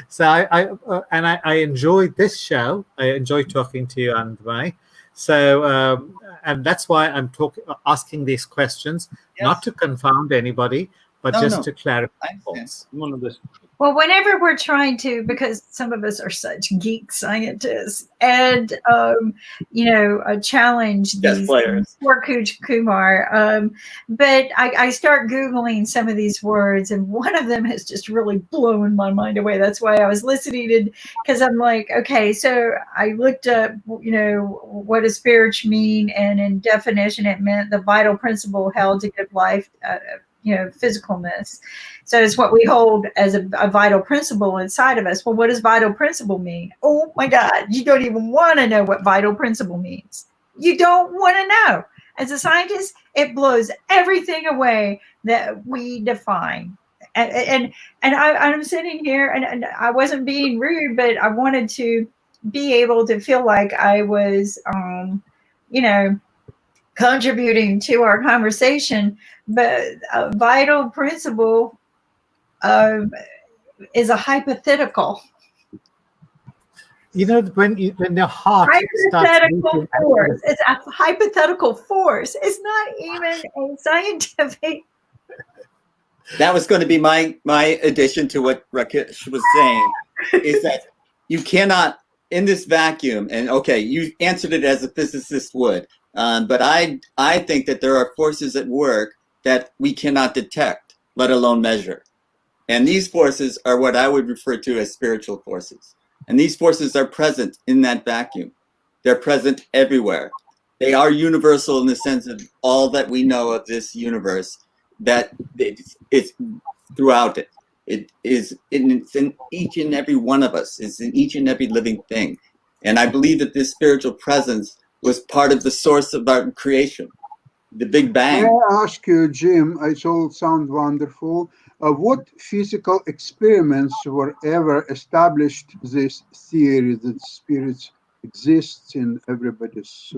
So I enjoy this show. I enjoy talking to you, Anandmai. So and that's why I'm asking these questions, not to confound anybody, but just to clarify things. Well, whenever we're trying to, because some of us are such geek scientists, and challenge these poor Kumar. But I start Googling some of these words, and one of them has just really blown my mind away. That's why I was listening because I'm like, okay, so I looked up, what does spiritual mean, and in definition, it meant the vital principle held to give life. Physicalness. So it's what we hold as a vital principle inside of us. Well, what does vital principle mean? Oh my God, you don't even want to know what vital principle means. You don't want to know. As a scientist, it blows everything away that we define. And I'm sitting here, and I wasn't being rude, but I wanted to be able to feel like I was, contributing to our conversation. But a vital principle is a hypothetical. When your heart hypothetical force. It's a hypothetical force. It's not even a scientific. That was going to be my addition to what Rakesh was saying, is that you cannot, in this vacuum, and okay, you answered it as a physicist would, but I think that there are forces at work that we cannot detect, let alone measure. And these forces are what I would refer to as spiritual forces. And these forces are present in that vacuum. They're present everywhere. They are universal in the sense of all that we know of this universe, that it's throughout it. It's in each and every one of us. It's in each and every living thing. And I believe that this spiritual presence was part of the source of our creation, the Big Bang. May I ask you, Jim, it all sounds wonderful. What physical experiments were ever established this theory that spirits exists in everybody's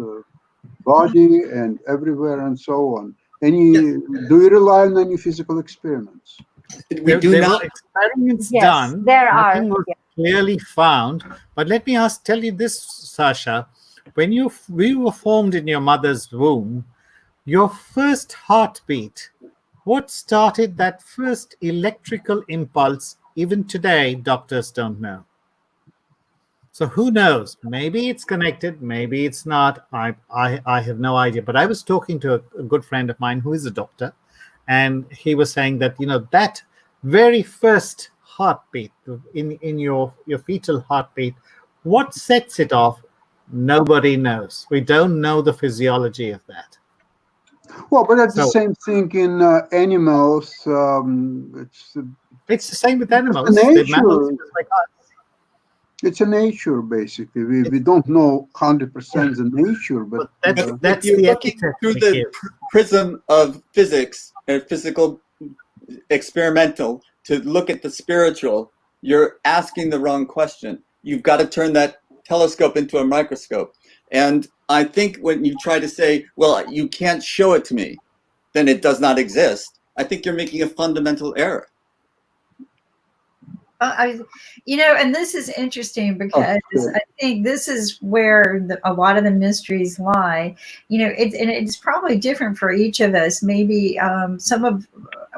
body and everywhere and so on? Do you rely on any physical experiments? We do there not. were experiments Yes, done. there are. Nothing was Yeah. clearly found. But let me tell you this, Sasha. When we were formed in your mother's womb, your first heartbeat, what started that first electrical impulse, even today, doctors don't know. So who knows? Maybe it's connected, maybe it's not. I have no idea. But I was talking to a good friend of mine who is a doctor, and he was saying that, that very first heartbeat in your fetal heartbeat, what sets it off, nobody knows. We don't know the physiology of that. Well, but that's the So same thing in animals. it's the same with animals. It's They're mammals nature. just like us. It's a nature, basically. We don't know 100% the nature, but That's if you're the looking through the epithet. prism of physics and physical experimental to look at the spiritual, you're asking the wrong question. You've got to turn that telescope into a microscope. And I think when you try to say, well, you can't show it to me, then it does not exist, I think you're making a fundamental error. And this is interesting because I think this is where a lot of the mysteries lie. It's probably different for each of us. Maybe some of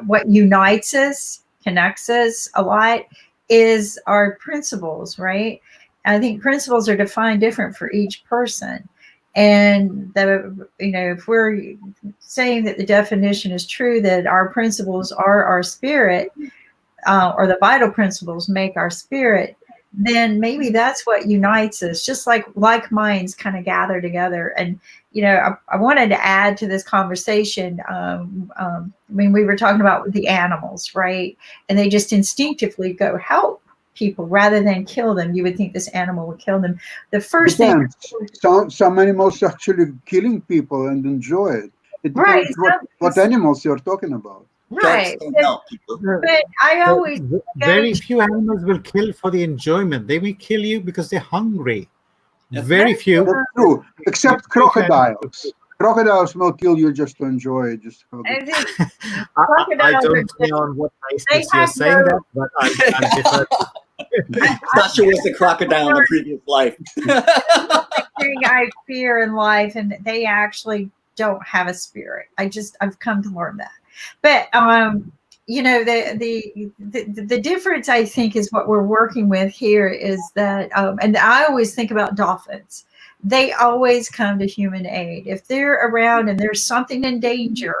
what unites us, connects us a lot, is our principles, right? I think principles are defined different for each person. And if we're saying that the definition is true, that our principles are our spirit, or the vital principles make our spirit, then maybe that's what unites us, just like minds kind of gather together. And I wanted to add to this conversation. We were talking about the animals, right? And they just instinctively go help people rather than kill them. You would think this animal would kill them. The first thing, some animals actually killing people and enjoy it. It depends what animals you're talking about. Right. But I always very few animals will kill for the enjoyment. They will kill you because they're hungry. Very few. That's true. Except crocodiles. Crocodiles will kill you just to enjoy it. I don't know on what basis you're saying that, but I'm deferred. Sasha was a crocodile in a previous life. thing I fear in life, and they actually don't have a spirit. I've come to learn that. But the difference, I think, is what we're working with here is that, and I always think about dolphins. They always come to human aid. If they're around and there's something in danger,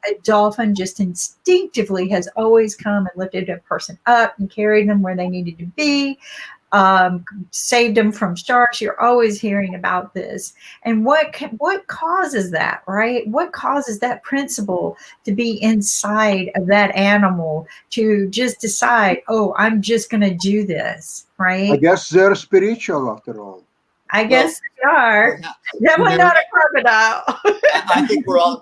a dolphin just instinctively has always come and lifted a person up and carried them where they needed to be. Saved them from sharks. You're always hearing about this. And what causes that, right? What causes that principle to be inside of that animal to just decide, oh, I'm just going to do this, right? I guess they're spiritual after all. I guess they are. Definitely not a crocodile. I think we're all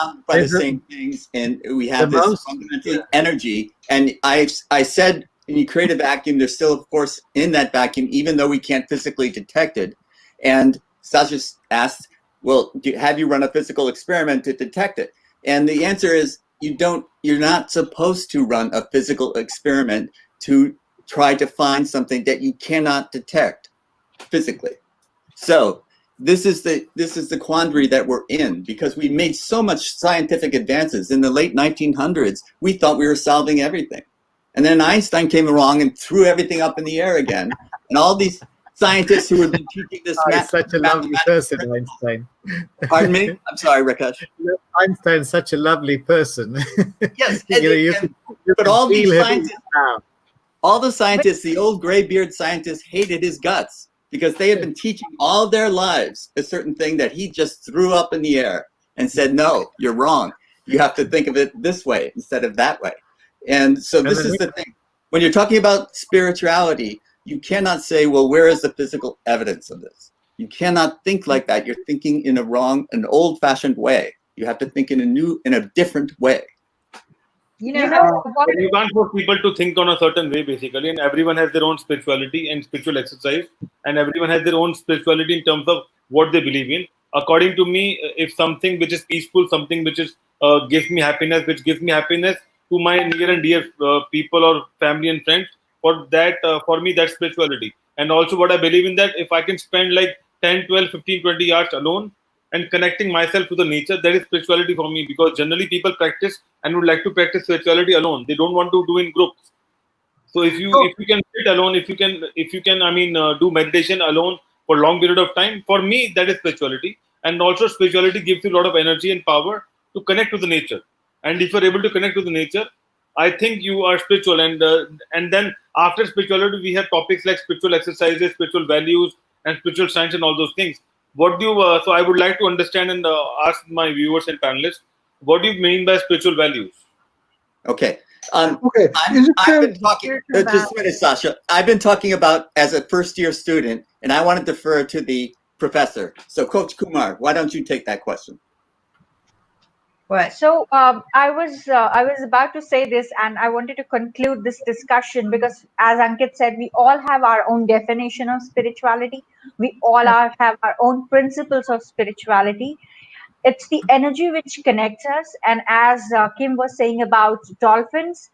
bound by the same things, and we have this fundamental energy. And I said, when you create a vacuum, there's still a force in that vacuum, even though we can't physically detect it. And Sasha asked, well, have you run a physical experiment to detect it? And the answer is you're not supposed to run a physical experiment to try to find something that you cannot detect physically. So this is the quandary that we're in, because we made so much scientific advances. In the late 1900s, we thought we were solving everything. And then Einstein came along and threw everything up in the air again. And all these scientists who have been teaching this such a lovely person, Einstein. Pardon me? I'm sorry, Rakesh. Einstein's such a lovely person. Yes, but all these scientists, all the scientists, the old graybeard scientists hated his guts because they had been teaching all their lives a certain thing that he just threw up in the air and said, no, you're wrong. You have to think of it this way instead of that way. And so this is the thing. When you're talking about spirituality, you cannot say, well, where is the physical evidence of this? You cannot think like that. You're thinking in an old-fashioned way. You have to think in a different way. You know what? You can't force people to think on a certain way, basically, and everyone has their own spirituality and spiritual exercise, and everyone has their own spirituality in terms of what they believe in. According to me, if something which is peaceful, something which is gives me happiness, which gives me happiness to my near and dear people or family and friends, for me, that's spirituality. And also, what I believe in that if I can spend like 10, 12, 15, 20 hours alone and connecting myself to the nature, that is spirituality for me, because generally people practice and would like to practice spirituality alone. They don't want to do in groups. So if you can sit alone, if you can do meditation alone for long period of time, for me that is spirituality. And also spirituality gives you a lot of energy and power to connect to the nature. And if you're able to connect to the nature, I think you are spiritual. And then after spirituality, we have topics like spiritual exercises, spiritual values, and spiritual science, and all those things. What do you? So I would like to understand and ask my viewers and panelists, what do you mean by spiritual values? Okay. Okay. I've been talking, just a minute, Sasha. I've been talking about as a first-year student, and I want to defer to the professor. So, Coach Kumar, why don't you take that question? What? So I was about to say this, and I wanted to conclude this discussion because, as Ankit said, we all have our own definition of spirituality. We all have our own principles of spirituality. It's the energy which connects us, and as Kim was saying about dolphins,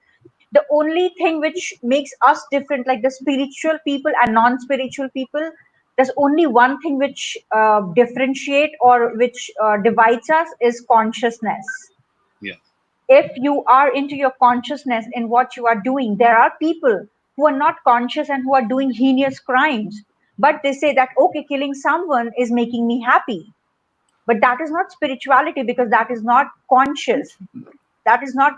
the only thing which makes us different, like the spiritual people and non-spiritual people, there's only one thing which differentiate or which divides us is consciousness. Yeah. If you are into your consciousness in what you are doing, there are people who are not conscious and who are doing heinous crimes, but they say that, okay, killing someone is making me happy. But that is not spirituality, because that is not conscious. That is not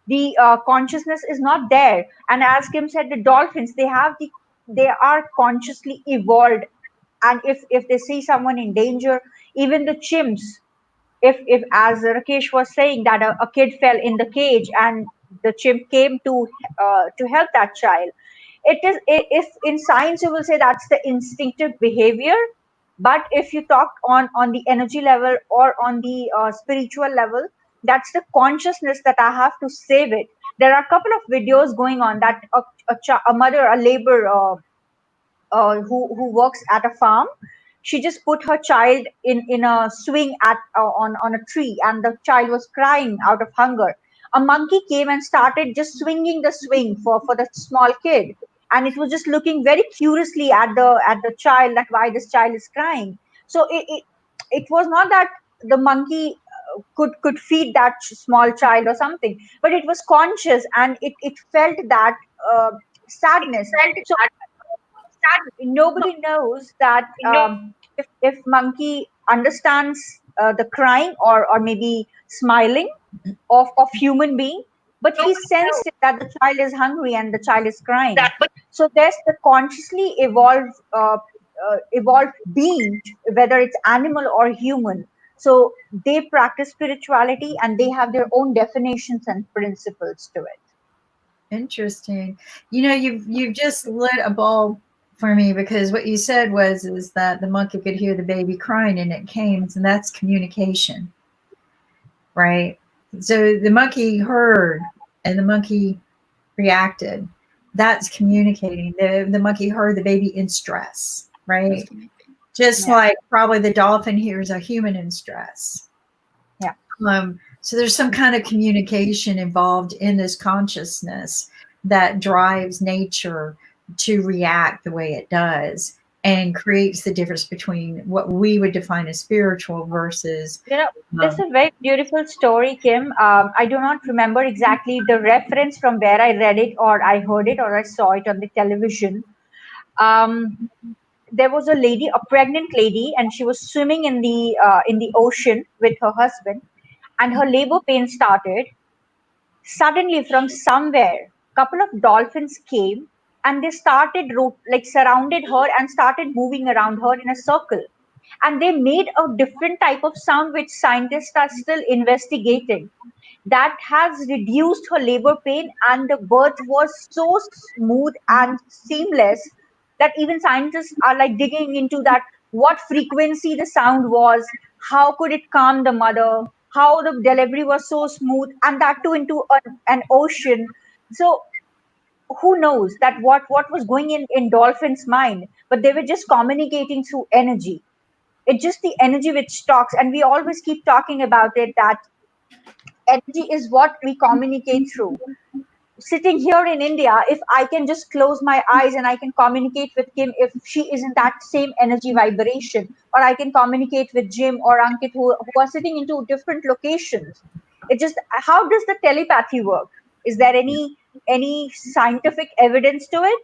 the consciousness is not there. And as Kim said, the dolphins, they are consciously evolved. And if they see someone in danger, even the chimps, if as Rakesh was saying that a kid fell in the cage and the chimp came to help that child, it is, if in science you will say that's the instinctive behavior. But if you talk on the energy level or on the spiritual level, that's the consciousness that I have to save it. There are a couple of videos going on that a mother, a labor who works at a farm, she just put her child in a swing at on a tree, and the child was crying out of hunger. A monkey came and started just swinging the swing for the small kid, and it was just looking very curiously at the child, that why this child is crying. So it was not that the monkey could feed that small child or something, but it was conscious, and it felt that sadness. So nobody knows that if monkey understands the crying or maybe smiling of human being, but he sensed that the child is hungry and the child is crying. So there's the consciously evolved being, whether it's animal or human. So they practice spirituality and they have their own definitions and principles to it. Interesting. You know, you've just lit a bulb for me, because what you said is that the monkey could hear the baby crying and it came, and that's communication, right? So the monkey heard and the monkey reacted. That's communicating. The monkey heard the baby in stress, right? Just like probably the dolphin hears a human in stress. Yeah. So there's some kind of communication involved in this consciousness that drives nature to react the way it does, and creates the difference between what we would define as spiritual versus. This is a very beautiful story, Kim. I do not remember exactly the reference from where I read it or I heard it or I saw it on the television. There was a lady, a pregnant lady, and she was swimming in the ocean with her husband, and her labor pain started. Suddenly, from somewhere, a couple of dolphins came and they started surrounded her and started moving around her in a circle. And they made a different type of sound which scientists are still investigating. that has reduced her labor pain, and the birth was so smooth and seamless that even scientists are like digging into that, what frequency the sound was, how could it calm the mother, how the delivery was so smooth, and that too into an ocean. So who knows that what was going in dolphins mind, but they were just communicating through energy. It's just the energy which talks, and we always keep talking about it, that energy is what we communicate through. Sitting here in India, if I can just close my eyes and I can communicate with Kim, if she is in that same energy vibration, or I can communicate with Jim or Ankit, who are sitting into different locations. It just, how does the telepathy work? Is there any scientific evidence to it?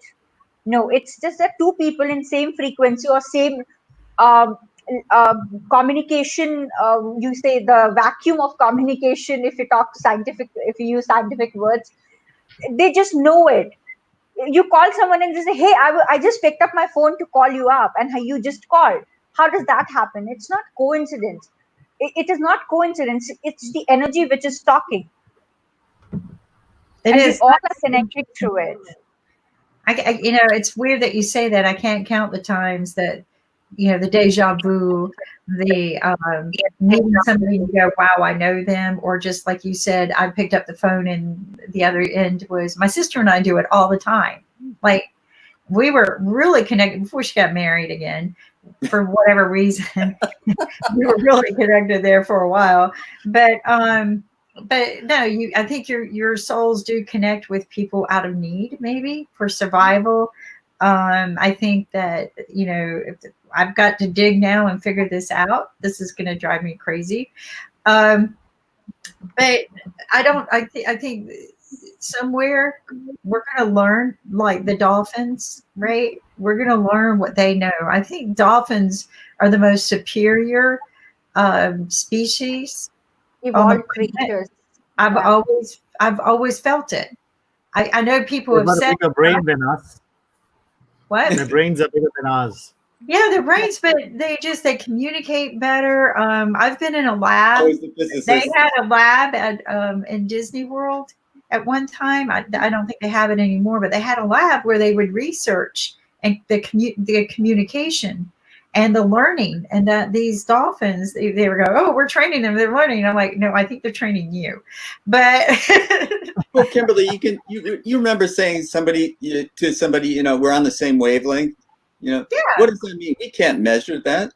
No, it's just that two people in same frequency or same um, communication, you say the vacuum of communication, if you talk scientific, if you use scientific words, they just know it. You call someone and just say, hey, I just picked up my phone to call you up, and you just called. How does that happen? It's not coincidence. It is not coincidence. It's the energy which is talking, It and we is. all are connected through it. You know, it's weird that you say that. I can't count the times that, you know, the deja vu, the meeting somebody and go, wow, I know them. Or just like you said, I picked up the phone and the other end was my sister, and I do it all the time. Like, we were really connected before she got married again, for whatever reason. We were really connected there for a while. But no, I think your souls do connect with people out of need, maybe for survival. I think that, you know, if I've got to dig now and figure this out. This is going to drive me crazy. Um, but I don't. I think somewhere we're going to learn, like the dolphins, right? We're going to learn what they know. I think dolphins are the most superior species on the Evolved planet. creatures. I've Yeah. always felt it. I know people They've have got a said bigger brain than us. what? Their brains are bigger than ours. Yeah, their brains, but they communicate better. I've been in a lab. Always the They physicist. had a lab at in Disney World at one time. I don't think they have it anymore, but they had a lab where they would research and the communication and the learning, and that these dolphins, they were go, oh, we're training them, they're learning. And I'm like, no, I think they're training you. But Well, Kimberly, you remember saying to somebody, you know, we're on the same wavelength. You know, yeah, what does that mean? We can't measure that.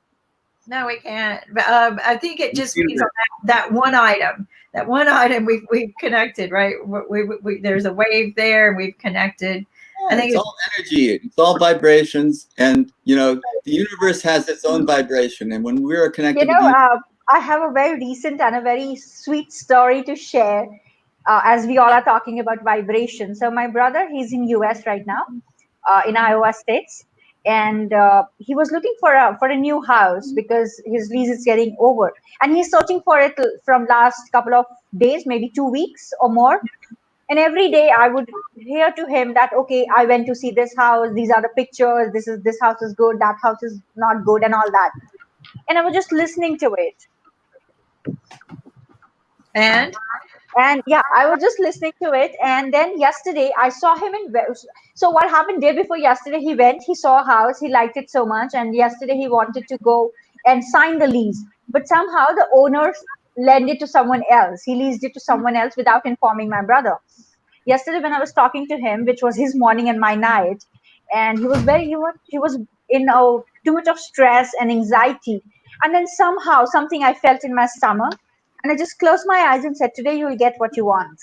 no, we can't. But I think it You just feel means that. on that one item. That one item we've connected, right? There's a wave there, and we've connected. I Yeah, think it's all energy. It's all vibrations, and you know, the universe has its own vibration. And when we're You connected with know, the I have a very recent and a very sweet story to share, as we all are talking about vibration. So my brother, he's in US right now, in Iowa States, and he was looking for a new house because his lease is getting over, and he's searching for it from last couple of days, maybe 2 weeks or more. And every day I would hear to him that, okay, I went to see this house, these are the pictures, this house is good, that house is not good, and all that. And I was just listening to it. and And yeah, I was just listening to it. And then yesterday I saw him in. So what happened day before yesterday? He went, he saw a house, he liked it so much, and yesterday he wanted to go and sign the lease. But somehow the owner lent it to someone else. He leased it to someone else without informing my brother. Yesterday when I was talking to him, which was his morning and my night, and he was in too much of stress and anxiety. And then somehow something I felt in my stomach, and I just closed my eyes and said, today you will get what you want.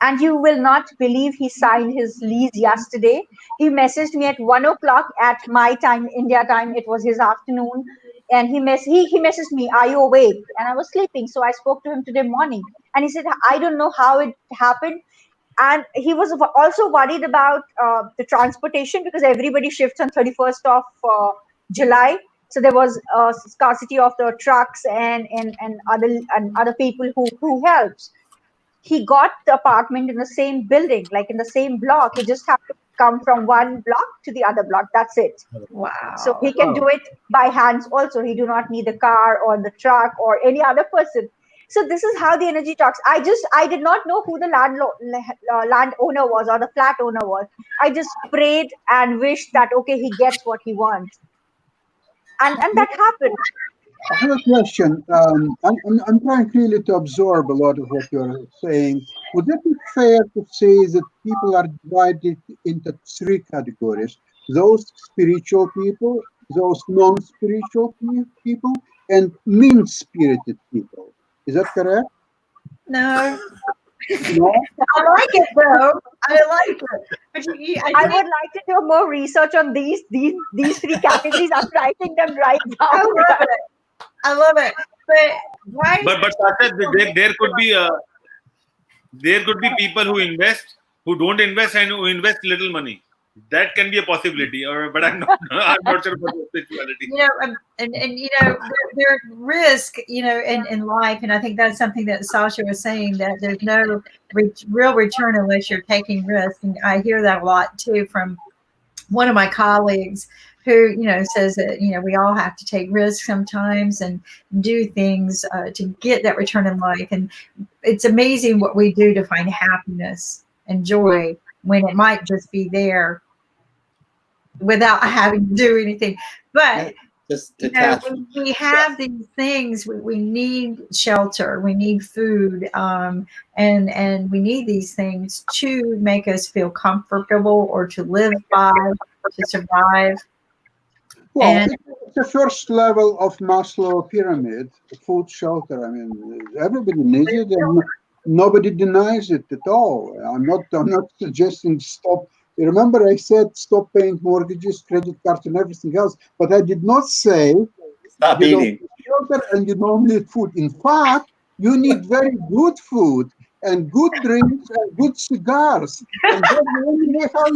And you will not believe he signed his lease yesterday. He messaged me at 1 o'clock at my time, India time. It was his afternoon. And he messaged me, are you awake? And I was sleeping. So I spoke to him today morning. And he said, I don't know how it happened. And he was also worried about the transportation, because everybody shifts on 31st of July. So there was a scarcity of the trucks and other people who helps. He got the apartment in the same building, like in the same block. He just have to come from one block to the other block. That's it. So he wow, can do it by hands also. He do not need a car or the truck or any other person. So this is how the energy talks. I did not know who the landowner was or the flat owner was. I just prayed and wished that okay, he gets what he wants, and that happened. I have a question. I'm trying really to absorb a lot of what you're saying. Would it be fair to say that people are divided into three categories? Those spiritual people, those non-spiritual people, and mean-spirited people. Is that correct? No, No? I like it though. I like it. But I would like to do more research on these three categories. I'm writing them right I down. love it. I love it. But why? But Sasha, there could be people who invest, who don't invest, and who invest little money. That can be a possibility. Or but I'm not I'm not sure about the spirituality. You know, and you know, there risk, you know, in life, and I think that's something that Sasha was saying, that there's no real return unless you're taking risk, and I hear that a lot too from one of my colleagues who, you know, says that, you know, we all have to take risks sometimes and do things to get that return in life. And it's amazing what we do to find happiness and joy when it might just be there without having to do anything. But Just you know, detach. when we have these things, we need shelter, we need food, and we need these things to make us feel comfortable or to live by, to survive. Well, And it's the first level of Maslow pyramid, food, shelter. I mean, everybody needs it, and nobody denies it at all. I'm not suggesting stop. Remember, I said stop paying mortgages, credit cards, and everything else. But I did not say Stop you don't eating. need shelter and you don't need food. In fact, you need very good food and good drinks and good cigars, and that's the only way how